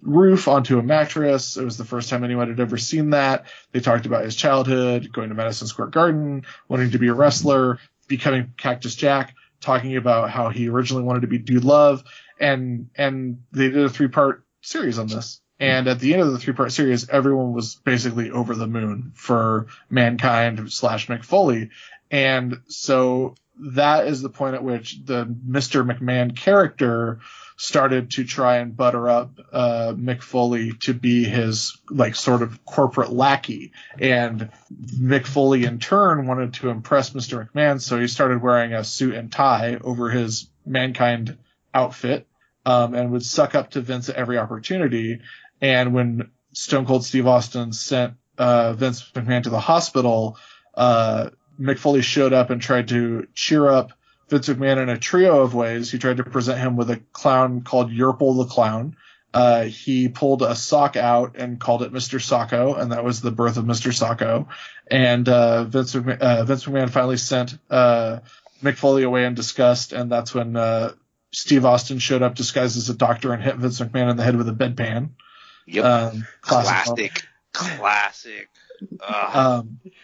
S2: roof onto a mattress. It was the first time anyone had ever seen that. They talked about his childhood, going to Madison Square Garden, wanting to be a wrestler, becoming Cactus Jack, talking about how he originally wanted to be Dude Love, and they did a 3-part series on this. And at the end of the 3-part series, everyone was basically over the moon for Mankind / Mick Foley. And so that is the point at which the Mr. McMahon character started to try and butter up Mick Foley to be his like sort of corporate lackey. And Mick Foley in turn wanted to impress Mr. McMahon, so he started wearing a suit and tie over his Mankind outfit, and would suck up to Vince at every opportunity. And when Stone Cold Steve Austin sent Vince McMahon to the hospital, Mick Foley showed up and tried to cheer up Vince McMahon in a trio of ways. He tried to present him with a clown called Yerple the Clown. He pulled a sock out and called it Mr. Socko, and that was the birth of Mr. Socko. And Vince McMahon finally sent Mick Foley away in disgust, and that's when Steve Austin showed up disguised as a doctor and hit Vince McMahon in the head with a bedpan.
S3: Yep. Classic.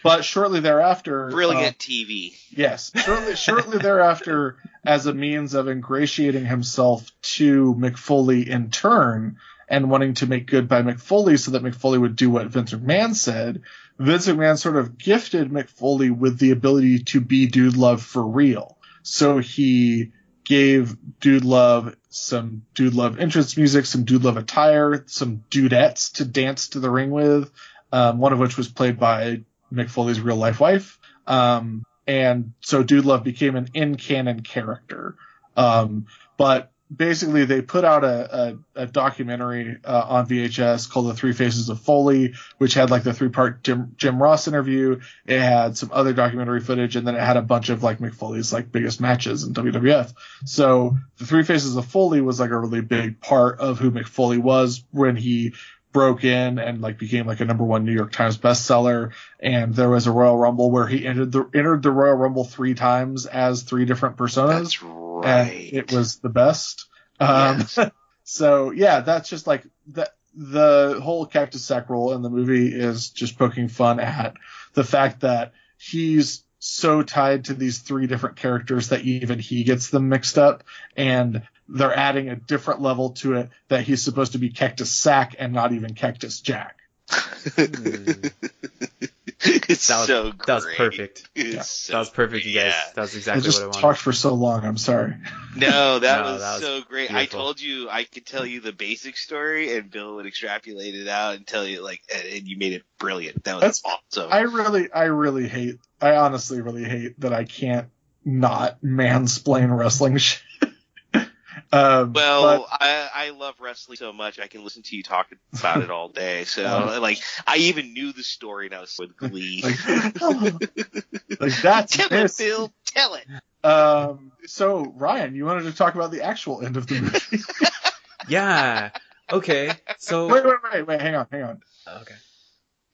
S2: But shortly thereafter,
S3: brilliant TV.
S2: Yes, shortly thereafter, as a means of ingratiating himself to Mick Foley in turn, and wanting to make good by Mick Foley so that Mick Foley would do what Vince McMahon said, Vince McMahon sort of gifted Mick Foley with the ability to be Dude Love for real. So he gave Dude Love some Dude Love entrance music, some Dude Love attire, some dudettes to dance to the ring with, one of which was played by Mick Foley's real life wife. And so Dude Love became an in-canon character. But basically they put out a documentary on VHS called The 3 Faces of Foley, which had like the 3-part Jim Ross interview. It had some other documentary footage, and then it had a bunch of like Mick Foley's like biggest matches in WWF. So The 3 Faces of Foley was like a really big part of who Mick Foley was when he broke in and like became like a #1 New York Times bestseller. And there was a Royal Rumble where he entered the Royal Rumble 3 times as 3 different personas.
S3: That's right.
S2: And it was the best.
S3: Yes.
S2: So yeah, that's just like the whole Cactus Sack role in the movie is just poking fun at the fact that he's so tied to these 3 different characters that even he gets them mixed up, and they're adding a different level to it that he's supposed to be Cactus Sack and not even Cactus Jack.
S3: It's so great.
S4: That was perfect.
S3: So
S4: that was perfect, you guys. That was exactly what I wanted.
S2: I just talked for so long. I'm sorry.
S3: No, that was so great.
S4: Beautiful.
S3: I told you I could tell you the basic story, and Bill would extrapolate it out and tell you and you made it brilliant. That's awesome.
S2: I honestly really hate that I can't not mansplain wrestling shit.
S3: I love wrestling so much I can listen to you talk about it all day. So I even knew the story and I was with glee.
S2: That's
S3: tell it, Bill. Tell it.
S2: So Ryan, you wanted to talk about the actual end of the movie?
S4: Yeah. Okay. So
S2: wait. Hang on.
S4: Okay.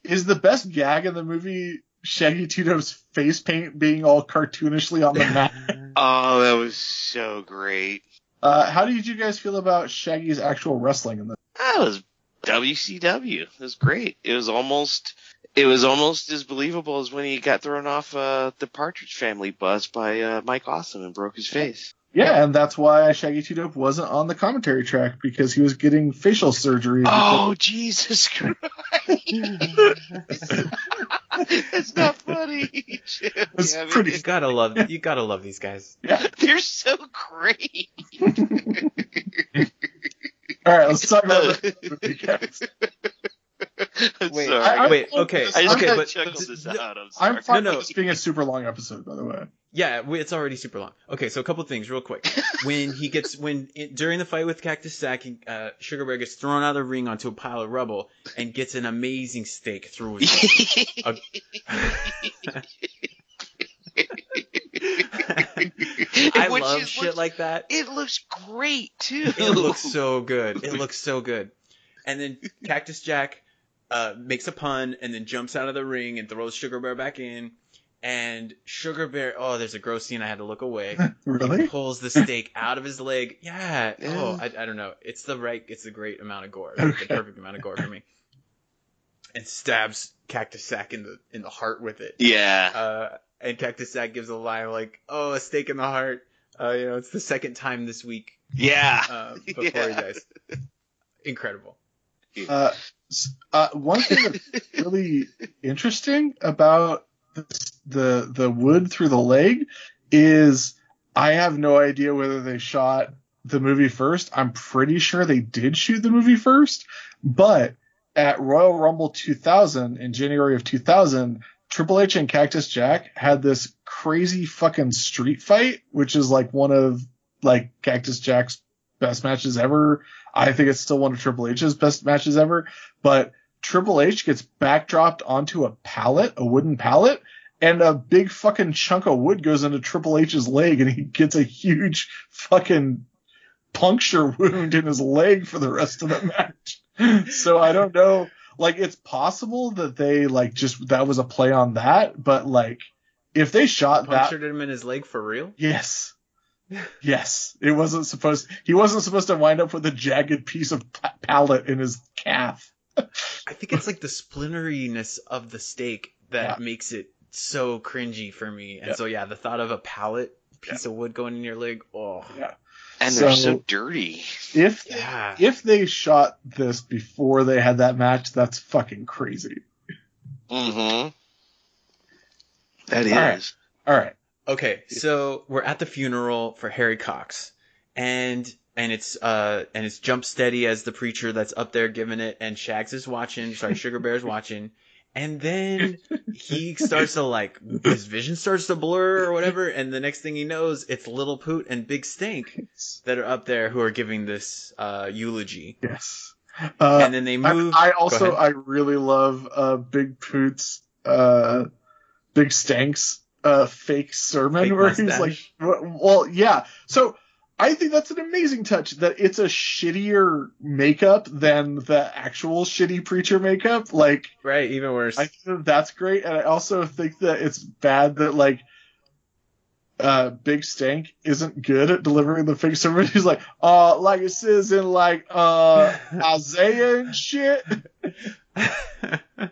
S2: Is the best gag in the movie Shaggy Two-Dope's face paint being all cartoonishly on the mat?
S3: Oh, that was so great.
S2: How did you guys feel about Shaggy's actual wrestling in this?
S3: That was WCW. It was great. It was almost as believable as when he got thrown off the Partridge Family bus by Mike Awesome and broke his face.
S2: Yeah, and that's why Shaggy Two-Dope wasn't on the commentary track, because he was getting facial surgery.
S3: Oh, Jesus Christ. That's not funny.
S2: It's
S3: Damn it.
S2: pretty.
S4: You gotta love these guys.
S2: Yeah.
S3: They're so great.
S2: All right, let's talk about the movie, guys.
S3: I'm
S4: Wait,
S3: sorry.
S4: wait, okay,
S3: I just
S4: okay,
S3: gotta
S4: but
S3: chuckle this out. I'm sorry.
S2: I'm fine
S4: No,
S2: with this being a super long episode, by the way.
S4: Yeah, it's already super long. Okay, so a couple things real quick. During the fight with Cactus Sack, Sugar Bear gets thrown out of the ring onto a pile of rubble and gets an amazing steak through his I love shit like that.
S3: It looks great too.
S4: It looks so good. It looks so good. And then Cactus Jack makes a pun and then jumps out of the ring and throws Sugar Bear back in. And Sugar Bear, oh, there's a gross scene. I had to look away.
S2: Really?
S4: He pulls the steak out of his leg. Yeah. Oh, I don't know. It's the great amount of gore.
S2: Okay.
S4: The perfect amount of gore for me. And stabs Cactus Sack in the heart with it.
S3: Yeah.
S4: And Cactus Sack gives a line like, "Oh, a steak in the heart. It's the second time this week."
S3: Yeah.
S4: Before he dies. Incredible.
S2: One thing that's really interesting about the wood through the leg is I have no idea whether they shot the movie first. I'm pretty sure they did shoot the movie first, but at Royal Rumble 2000 in January of 2000, Triple H and Cactus Jack had this crazy fucking street fight, which is like one of like Cactus Jack's best matches ever. I think it's still one of Triple H's best matches ever, but Triple H gets backdropped onto a pallet, a wooden pallet, and a big fucking chunk of wood goes into Triple H's leg, and he gets a huge fucking puncture wound in his leg for the rest of the match. So I don't know. Like, it's possible that they, like, just, that was a play on that, but, like, if they shot that.
S4: Punctured him in his leg for real?
S2: Yes. Yes. He wasn't supposed to wind up with a jagged piece of pallet in his calf.
S4: I think it's like the splinteriness of the steak that makes it so cringy for me. And so, the thought of a pallet piece of wood going in your leg, oh.
S2: Yeah.
S3: And they're so dirty.
S2: If they shot this before they had that match, that's fucking crazy.
S3: Mm-hmm. That is.
S2: All right.
S4: Okay, so we're at the funeral for Harry Cox, and it's Jump Steady as the preacher that's up there giving it, and Shags is watching. Sorry, Sugar Bear's watching. And then he starts to his vision starts to blur or whatever, and the next thing he knows, it's Little Poot and Big Stink that are up there who are giving this eulogy.
S2: Yes.
S4: And then they move.
S2: I really love Big Poot's, Big Stank's fake sermon
S4: fake
S2: where
S4: mustache.
S2: He's like, well, yeah. So I think that's an amazing touch that it's a shittier makeup than the actual shitty preacher makeup. Like,
S4: right, even worse.
S2: I think that's great. And I also think that it's bad that Big Stank isn't good at delivering the fake sermon. He's like, like it says in Isaiah and shit.
S4: That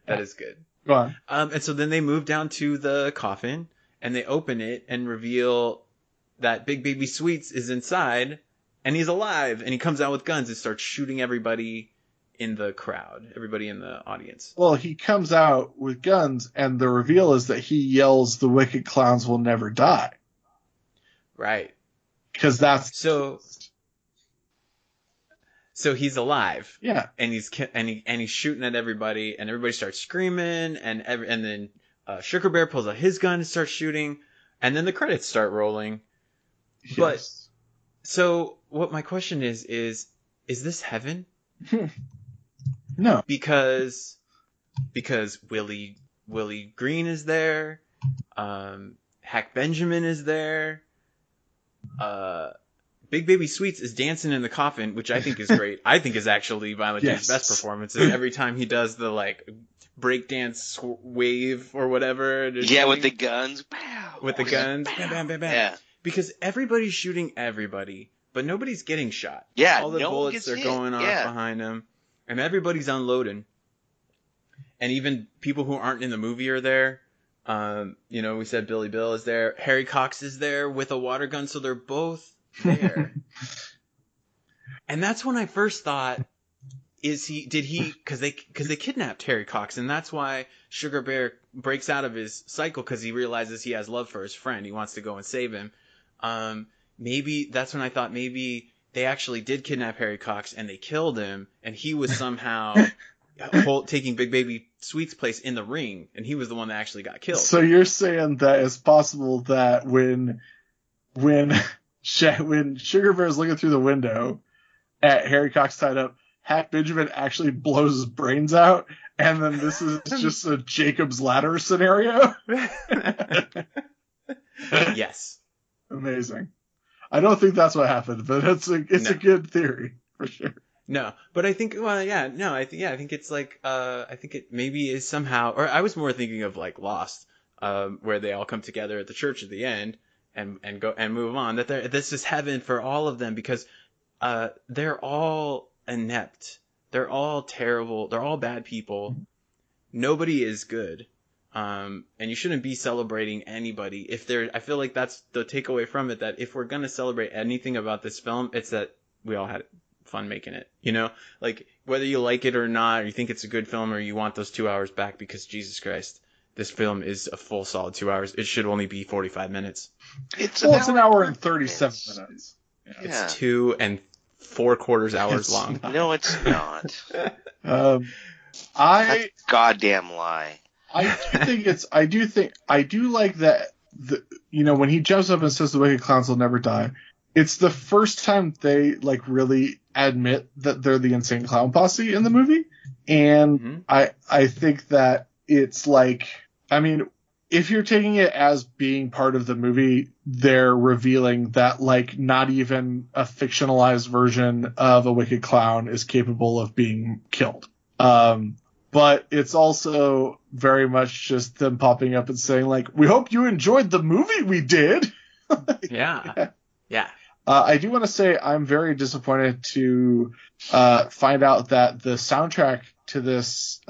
S4: is good.
S2: Go on.
S4: And so then they move down to the coffin and they open it and reveal that Big Baby Sweets is inside and he's alive and he comes out with guns and starts shooting everybody in the crowd, everybody in the audience.
S2: Well, he comes out with guns and the reveal is that he yells, "The wicked clowns will never die."
S4: Right.
S2: Because that's
S4: so he's alive.
S2: Yeah.
S4: And he's shooting at everybody and everybody starts screaming and then Sugar Bear pulls out his gun and starts shooting and then the credits start rolling.
S2: Yes.
S4: But so what my question is this heaven?
S2: No.
S4: Because Willie Green is there, Hack Benjamin is there, Big Baby Sweets is dancing in the coffin, which I think is great. I think is actually Violent J's best performances. Every time he does the breakdance wave or whatever.
S3: Yeah, with the guns. Pow,
S4: with the guns. Bam, bam, bam, bam.
S3: Yeah.
S4: Because everybody's shooting everybody, but nobody's getting shot.
S3: Yeah,
S4: all the bullets are going off behind them, and everybody's unloading. And even people who aren't in the movie are there. We said Billy Bill is there. Harry Cox is there with a water gun, so they're both there. And that's when I first thought, because they kidnapped Harry Cox, and that's why Sugar Bear breaks out of his cycle, because he realizes he has love for his friend. He wants to go and save him. Maybe that's when I thought maybe they actually did kidnap Harry Cox and they killed him, and he was somehow taking Big Baby Sweet's place in the ring, and he was the one that actually got killed.
S2: So you're saying that it's possible that when Sugar Bear is looking through the window at Harry Cox tied up, Hack Benjamin actually blows his brains out, and then this is just a Jacob's Ladder scenario?
S4: Yes.
S2: Amazing. I don't think that's what happened, but it's a good theory for sure.
S4: No, but I think, I think it's like, I think it maybe is somehow, or I was more thinking of like Lost, where they all come together at the church at the end and go and move on. That this is heaven for all of them, because they're all inept, they're all terrible, they're all bad people. Nobody is good, and you shouldn't be celebrating anybody. I feel like that's the takeaway from it. That if we're gonna celebrate anything about this film, it's that we all had fun making it. Like whether you like it or not, or you think it's a good film, or you want those 2 hours back, because Jesus Christ, this film is a full solid 2 hours. It should only be 45 minutes.
S2: It's an hour and 37 minutes.
S4: Yeah. It's 2 3/4 hours long.
S3: No, it's not.
S2: That's
S3: a goddamn lie.
S2: I do like that. When he jumps up and says the wicked clowns will never die, it's the first time they like really admit that they're the insane clown posse in the movie. And I think that it's like, I mean, if you're taking it as being part of the movie, they're revealing that like not even a fictionalized version of a wicked clown is capable of being killed. But it's also very much just them popping up and saying like, we hope you enjoyed the movie we did.
S4: Yeah.
S2: I do want to say I'm very disappointed to find out that the soundtrack to this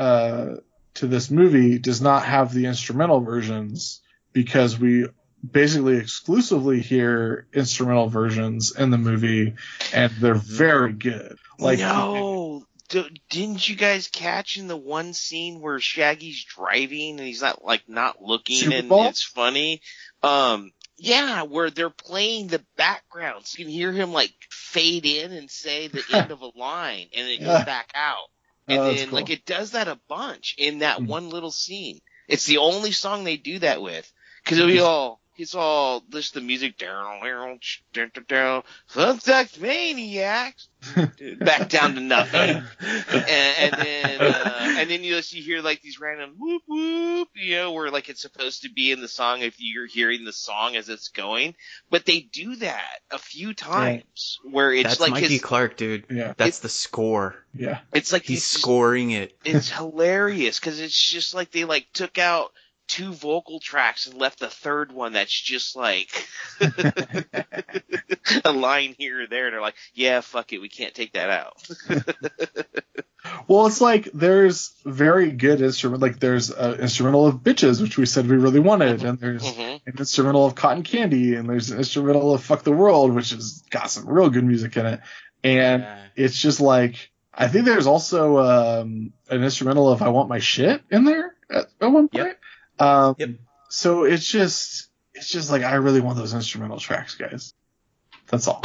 S2: movie does not have the instrumental versions, because we basically exclusively hear instrumental versions in the movie, and they're very good. Like,
S3: no, didn't you guys catch in the one scene where Shaggy's driving and he's not looking,
S2: Super
S3: and
S2: Bowl?
S3: it's funny? Yeah, where they're playing the backgrounds. You can hear him like fade in and say the end of a line, and it goes back out. And
S2: that's
S3: then
S2: cool.
S3: it does that a bunch in that one little scene. It's the only song they do that with, because it's all just the music down, subject maniacs, back down to nothing, and then you hear like these random whoop whoop, where like it's supposed to be in the song if you're hearing the song as it's going, but they do that a few times where it's
S4: that's
S3: like
S4: Mikey Clark, dude.
S2: Yeah,
S4: that's the score.
S2: Yeah,
S3: it's like
S4: he's scoring it.
S3: It's hilarious because it's just like they like took out 2 vocal tracks and left the third one that's just like a line here or there, and they're like, yeah, fuck it, we can't take that out.
S2: Well, it's like there's very good instrument, like there's an instrumental of Bitches, which we said we really wanted, and there's an instrumental of Cotton Candy, and there's an instrumental of Fuck the World, which has got some real good music in it. And it's just like, I think there's also an instrumental of I Want My Shit in there at one point. So it's just like, I really want those instrumental tracks, guys. That's all.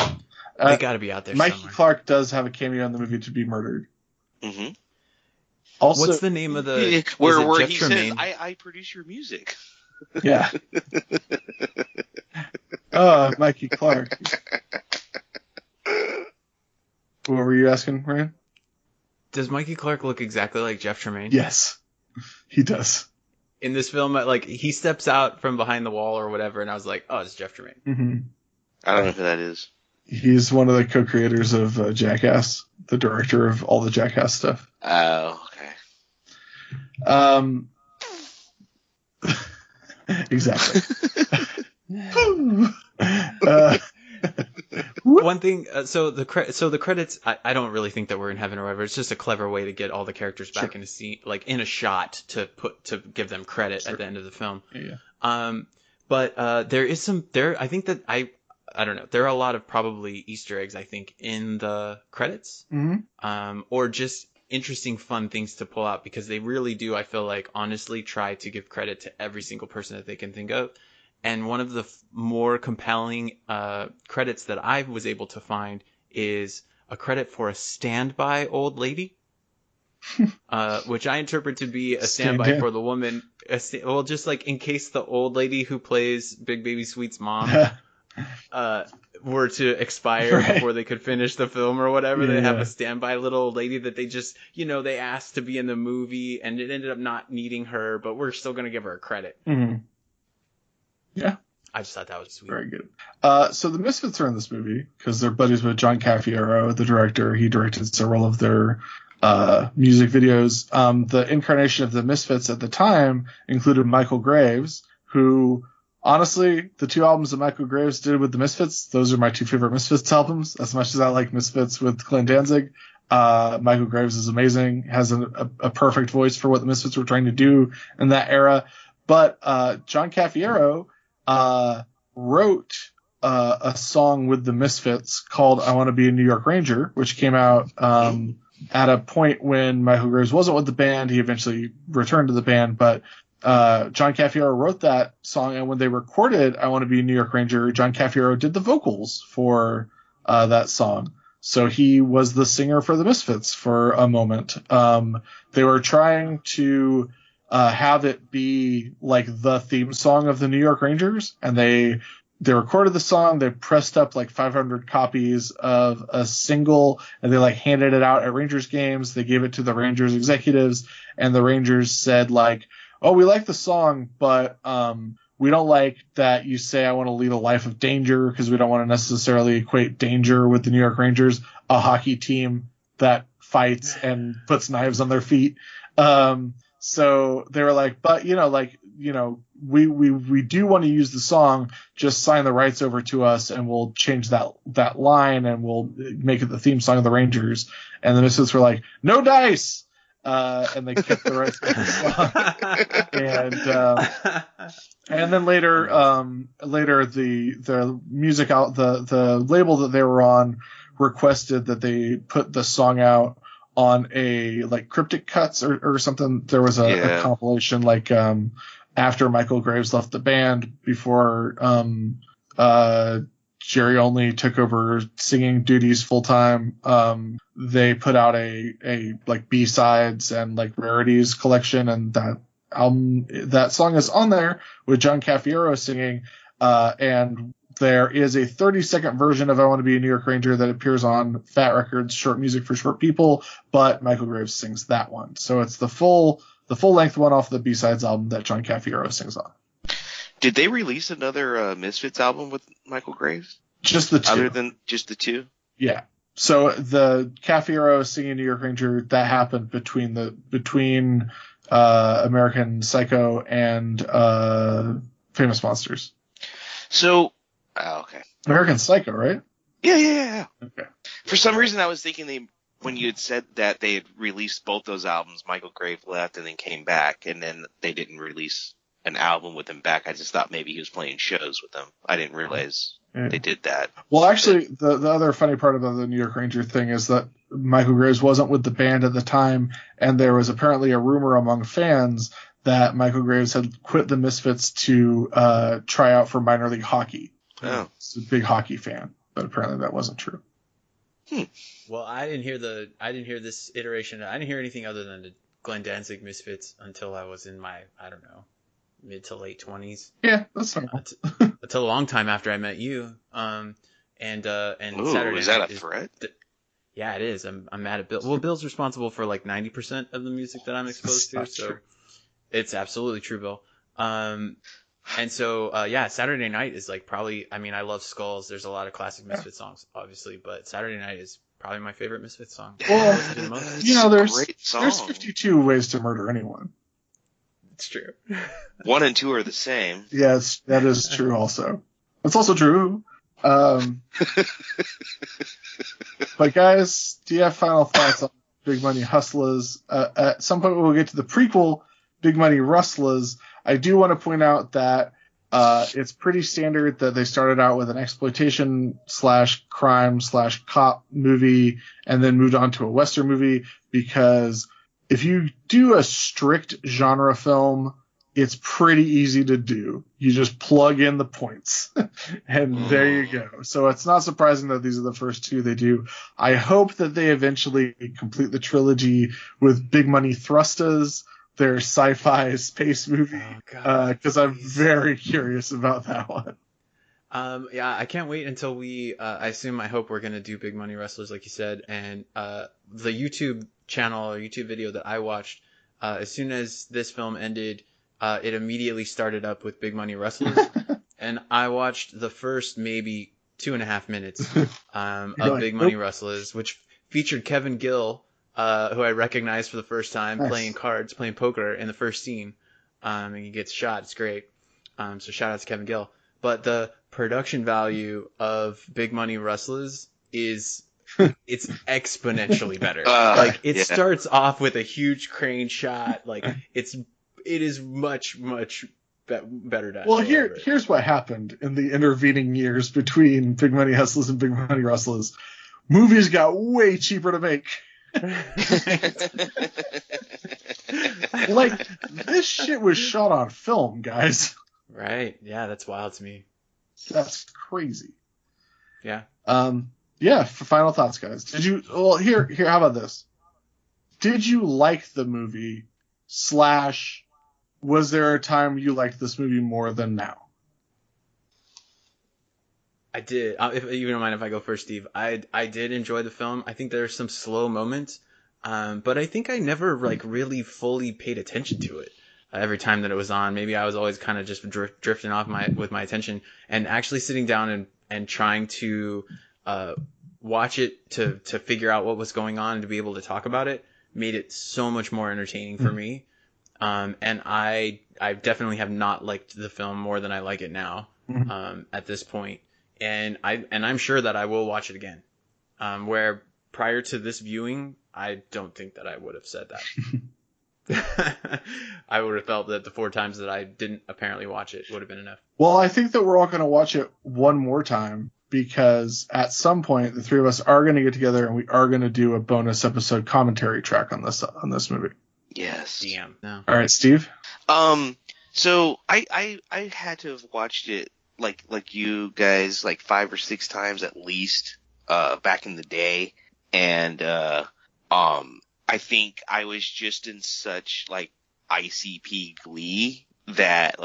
S4: They gotta be out there
S2: Mikey
S4: somewhere.
S2: Clark does have a cameo in the movie To Be Murdered.
S3: Mm-hmm.
S2: Also,
S4: what's the name of the
S3: where
S4: Jeff
S3: he
S4: Tremaine?
S3: says, I produce your music.
S2: Yeah. Mikey Clark. What were you asking, Ryan?
S4: Does Mikey Clark look exactly like Jeff Tremaine?
S2: Yes, he does.
S4: In this film, like, he steps out from behind the wall or whatever, and I was like, oh, it's Jeff Tremaine.
S2: Mm-hmm.
S3: I don't know who that is.
S2: He's one of the co-creators of Jackass, the director of all the Jackass stuff.
S3: Oh, okay.
S2: Exactly.
S4: One thing, so the credits, I don't really think that we're in heaven or whatever. It's just a clever way to get all the characters back in a scene, like in a shot, to give them credit at the end of the film.
S2: Yeah.
S4: But there is I think that I don't know. There are a lot of probably Easter eggs, I think, in the credits.
S2: Mm-hmm.
S4: Or just interesting, fun things to pull out, because they really do, I feel like, honestly try to give credit to every single person that they can think of. And one of the more compelling credits that I was able to find is a credit for a standby old lady, which I interpret to be a standby for the woman. Well, just like in case the old lady who plays Big Baby Sweet's mom were to expire before they could finish the film or whatever, they have a standby little old lady that they just, they asked to be in the movie, and it ended up not needing her, but we're still going to give her a credit.
S2: Mm-hmm. Yeah.
S4: I just thought that was sweet.
S2: Very good. So the Misfits are in this movie because they're buddies with John Cafiero, the director. He directed several of their music videos. The incarnation of the Misfits at the time included Michael Graves, who, honestly, the two albums that Michael Graves did with the Misfits, those are my two favorite Misfits albums. As much as I like Misfits with Glenn Danzig, Michael Graves is amazing, has a perfect voice for what the Misfits were trying to do in that era. But John Cafiero wrote a song with the Misfits called I Want to Be a New York Ranger, which came out at a point when Michael Graves wasn't with the band. He eventually returned to the band, but John Cafiero wrote that song, and when they recorded I Want to Be a New York Ranger, John Cafiero did the vocals for that song. So he was the singer for the Misfits for a moment. They were trying to have it be like the theme song of the New York Rangers, and they recorded the song. They pressed up like 500 copies of a single, and they like handed it out at Rangers games. They gave it to the Rangers executives, and the Rangers said like, "Oh, we like the song, but we don't like that you say I want to lead a life of danger, because we don't want to necessarily equate danger with the New York Rangers, a hockey team that fights and puts knives on their feet." So they were like, but, we do want to use the song, just sign the rights over to us and we'll change that line and we'll make it the theme song of the Rangers. And the Misfits were like, no dice. And they kept the rights to the song. And then later the music out, the label that they were on requested that they put the song out on a like Cryptic Cuts or something. There was a compilation like after Michael Graves left the band, before Jerry Only took over singing duties full time. They put out a like B-sides and like rarities collection, and that song is on there with John Cafiero singing, and there is a 30-second version of I Want to Be a New York Ranger that appears on Fat Records, Short Music for Short People, but Michael Graves sings that one. So it's the full-length one off the B-Sides album that John Cafiero sings on.
S3: Did they release another Misfits album with Michael Graves?
S2: Just the two.
S3: Other than just the two?
S2: Yeah. So the Cafiero singing New York Ranger, that happened between American Psycho and Famous Monsters.
S3: So... Oh, okay.
S2: American Psycho, right?
S3: Yeah.
S2: Okay.
S3: For some reason, I was thinking when you had said that they had released both those albums, Michael Graves left and then came back, and then they didn't release an album with him back. I just thought maybe he was playing shows with them. I didn't realize they did that.
S2: Well, actually, the other funny part about the New York Ranger thing is that Michael Graves wasn't with the band at the time, and there was apparently a rumor among fans that Michael Graves had quit the Misfits to try out for minor league hockey.
S3: Oh.
S2: He's a big hockey fan, but apparently that wasn't true.
S4: Well, I didn't hear this iteration. I didn't hear anything other than the Glenn Danzig Misfits until I was in my, I don't know, mid to late 20s.
S2: Yeah, that's fine.
S4: Until a long time after I met you. And
S3: Ooh,
S4: Saturday
S3: is that
S4: night
S3: a threat?
S4: Yeah, it is. I'm mad at Bill. Well, Bill's responsible for like 90% of the music that I'm exposed to, so
S2: true.
S4: It's absolutely true, Bill. And so, Saturday night is like probably, I mean, I love Skulls. There's a lot of classic Misfits songs, obviously, but Saturday Night is probably my favorite Misfits song.
S2: Well, there's
S3: great song.
S2: 52 ways to murder anyone.
S4: It's true.
S3: 1 and 2 are the same.
S2: Yes, that is true also. That's also true. But guys, do you have final thoughts on Big Money Hustlas? At some point we'll get to the prequel, Big Money Rustlers. I do want to point out that It's pretty standard that they started out with an exploitation / crime / cop movie and then moved on to a Western movie, because if you do a strict genre film, it's pretty easy to do. You just plug in the points and there you go. So it's not surprising that these are the first two they do. I hope that they eventually complete the trilogy with Big Money Hustlas, their sci-fi space movie, because I'm very curious about that one.
S4: Yeah, I can't wait until we, I hope we're going to do Big Money Hustlers, like you said, and the YouTube channel or YouTube video that I watched, as soon as this film ended, it immediately started up with Big Money Hustlers, and I watched the first maybe 2.5 minutes of Big Money Hustlers, which featured Kevin Gill, who I recognized for the first time, playing poker in the first scene, and he gets shot. It's great. So shout out to Kevin Gill. But the production value of Big Money Hustlers it's exponentially better. It starts off with a huge crane shot. It is much better done.
S2: Well, here's what happened in the intervening years between Big Money Hustlers and Big Money Hustlers. Movies got way cheaper to make. This shit was shot on film, guys.
S4: Right. Yeah, that's wild to me.
S2: That's crazy.
S4: Yeah.
S2: Yeah, for final thoughts, guys. Here, how about this? Did you like the movie / was there a time you liked this movie more than now?
S4: I did. If you don't mind if I go first, Steve, I did enjoy the film. I think there's some slow moments, but I think I never really fully paid attention to it. Every time that it was on, maybe I was always kind of just drifting off with my attention, and actually sitting down and trying to watch it to figure out what was going on and to be able to talk about it made it so much more entertaining for me. And I definitely have not liked the film more than I like it now, at this point. And I'm sure that I will watch it again. Where prior to this viewing, I don't think that I would have said that. I would have felt that the 4 times that I didn't apparently watch it would have been enough.
S2: Well, I think that we're all going to watch it one more time, because at some point the three of us are going to get together and we are going to do a bonus episode commentary track on this movie.
S3: Yes.
S4: Damn. No.
S2: All right, Steve.
S3: So I had to have watched it like you guys 5 or 6 times at least back in the day, and I think I was just in such ICP glee that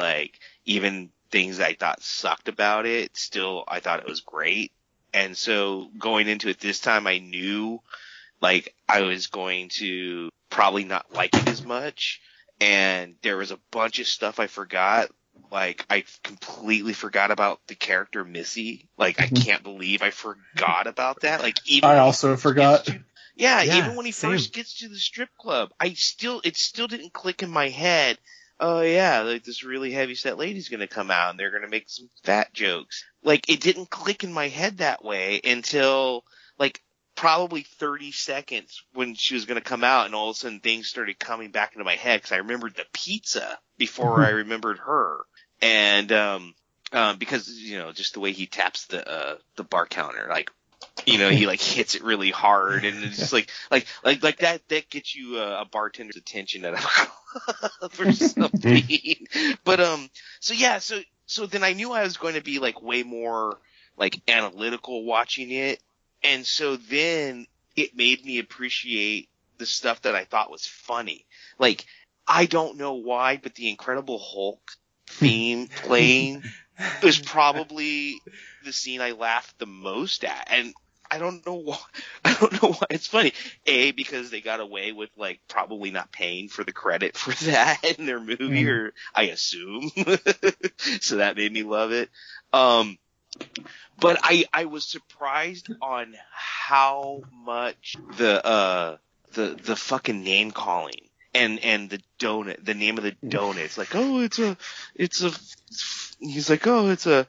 S3: even things I thought sucked about it, still I thought it was great. And so going into it this time, I knew I was going to probably not like it as much, and there was a bunch of stuff I forgot. I completely forgot about the character Missy. I can't believe I forgot about that. Even
S2: I also forgot.
S3: Even when he first gets to the strip club, it still didn't click in my head. Oh yeah, this really heavy set lady's gonna come out and they're gonna make some fat jokes. It didn't click in my head that way until probably 30 seconds when she was gonna come out, and all of a sudden things started coming back into my head because I remembered the pizza before I remembered her, and because just the way he taps the bar counter, he hits it really hard, and it's just like that gets you a bartender's attention at a club or something. But so then I knew I was going to be way more analytical watching it, and so then it made me appreciate the stuff that I thought was funny. I don't know why, but the Incredible Hulk theme playing was probably the scene I laughed the most at, and I don't know why. It's funny. A, because they got away with probably not paying for the credit for that in their movie, or I assume. So that made me love it. But I was surprised on how much the fucking name calling and the donut, the name of the donut. It's he's like, oh, it's the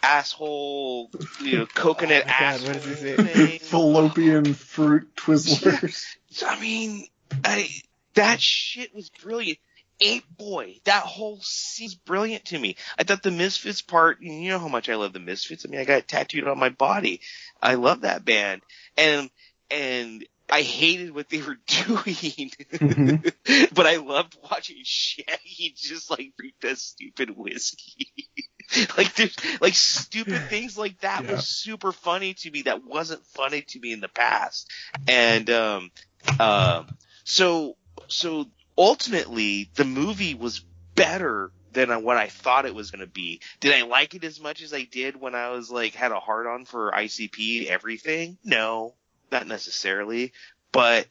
S3: asshole, coconut asshole.
S4: What does he say?
S2: Fallopian fruit Twizzlers.
S3: Yeah. I mean, that shit was brilliant. Ape Boy, that whole scene's brilliant to me. I thought the Misfits part, you know how much I love the Misfits. I mean, I got it tattooed on my body. I love that band. And I hated what they were doing, but I loved watching Shaggy just like drink that stupid whiskey. Like there's like stupid things like that was super funny to me that wasn't funny to me in the past. And so ultimately the movie was better than what I thought it was going to be. Did I like it as much as I did when I was like had a hard on for ICP everything? No, not necessarily, but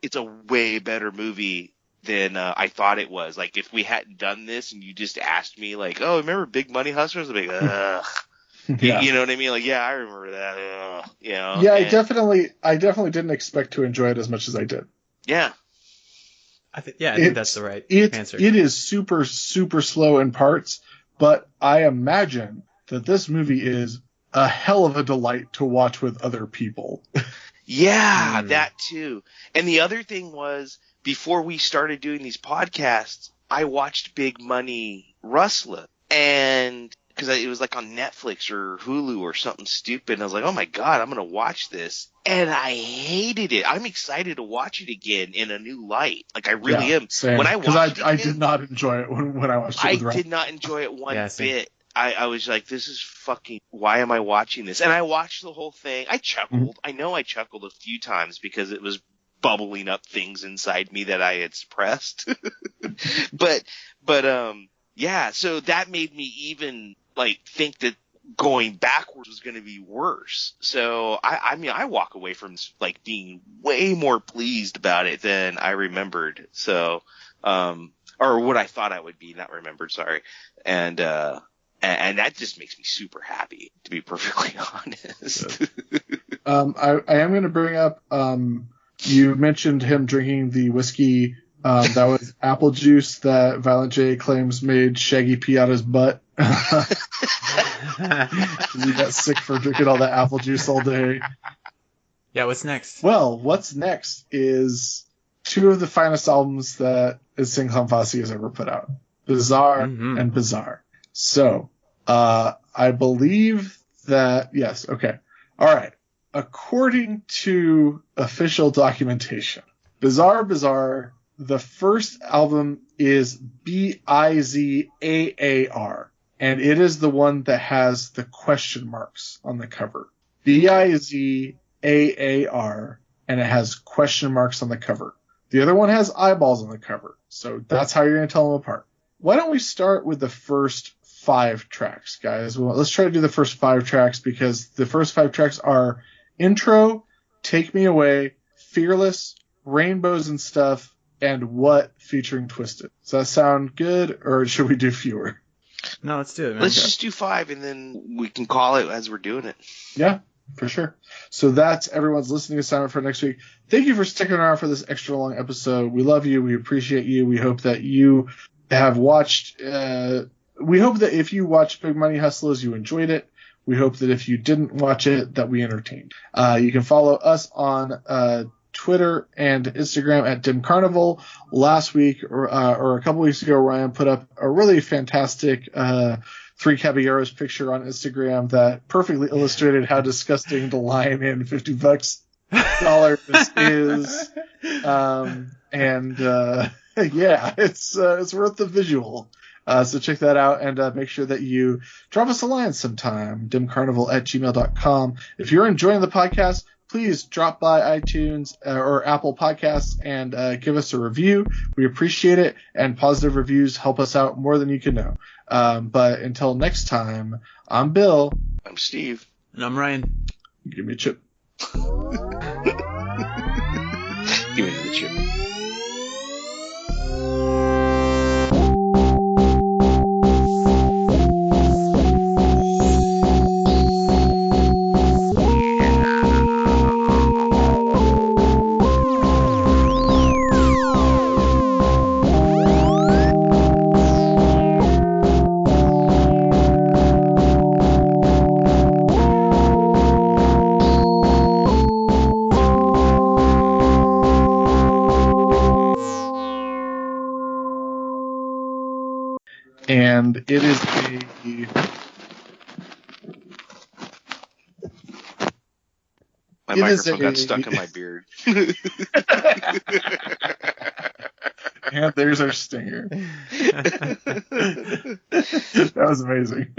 S3: it's a way better movie than I thought it was. Like if we hadn't done this and you just asked me like, oh, remember Big Money Hustlers? I'd be like, ugh.
S2: Yeah.
S3: You know what I mean? Like, yeah, I remember that. Ugh. You know?
S2: Yeah, I definitely didn't expect to enjoy it as much as I did.
S3: Yeah.
S4: I think that's the right answer.
S2: It is super, super slow in parts, but I imagine that this movie is a hell of a delight to watch with other people.
S3: Yeah, that too. And the other thing was, before we started doing these podcasts, I watched Big Money Hustlas, and because it was like on Netflix or Hulu or something stupid, and I was like, oh my god, I'm gonna watch this, and I hated it. I'm excited to watch it again in a new light. Like I really am.
S2: Same.
S3: When I watched
S2: I did not enjoy it when I watched it.
S3: I did not enjoy it one
S4: same.
S3: bit. I was like, this is fucking, why am I watching this? And I watched the whole thing. I chuckled. I know I chuckled a few times because it was bubbling up things inside me that I had suppressed. but yeah, so that made me even like think that going backwards was going to be worse. So I mean, I walk away from like being way more pleased about it than I remembered. So, or what I thought I would be, not remembered. Sorry. And that just makes me super happy, to be perfectly honest.
S2: I am going to bring up, you mentioned him drinking the whiskey. That was apple juice that Violent J claims made Shaggy pee out his butt. He got sick for drinking all that apple juice all day.
S4: Yeah, what's next?
S2: Well, what's next is two of the finest albums that Insane Clown Posse has ever put out. Bizarre and Bizarre. So, I believe that, yes, okay. All right. According to official documentation, Bizarre, the first album is Bizarre, and it is the one that has the question marks on the cover. Bizarre, and it has question marks on the cover. The other one has eyeballs on the cover, so that's how you're going to tell them apart. Why don't we start with the first 5 tracks, guys? Well, let's try to do the first 5 tracks because the first 5 tracks are Intro, Take Me Away, Fearless, Rainbows and Stuff, and What featuring Twisted. Does that sound good, or should we do fewer?
S4: No, let's do it, man.
S3: Let's just do 5, and then we can call it as we're doing it.
S2: Yeah, for sure. So that's everyone's listening assignment for next week. Thank you for sticking around for this extra long episode. We love you. We appreciate you. We hope that you have watched... we hope that if you watched Big Money Hustlas, you enjoyed it. We hope that if you didn't watch it, that we entertained. You can follow us on Twitter and Instagram at Dim Carnival. Last week or a couple weeks ago, Ryan put up a really fantastic 3 Caballeros picture on Instagram that perfectly illustrated how disgusting the lion in $50 is. Yeah, it's worth the visual. So check that out and make sure that you drop us a line sometime, dimcarnival@gmail.com. If you're enjoying the podcast, please drop by iTunes or Apple Podcasts and give us a review. We appreciate it, and positive reviews help us out more than you can know. But until next time, I'm Bill.
S3: I'm Steve.
S4: And I'm Ryan.
S2: Give me a chip.
S3: Give me the chip.
S2: and it is
S3: My
S2: It is
S3: microphone got
S2: a-
S3: stuck in my beard.
S2: and there's our stinger. That was amazing.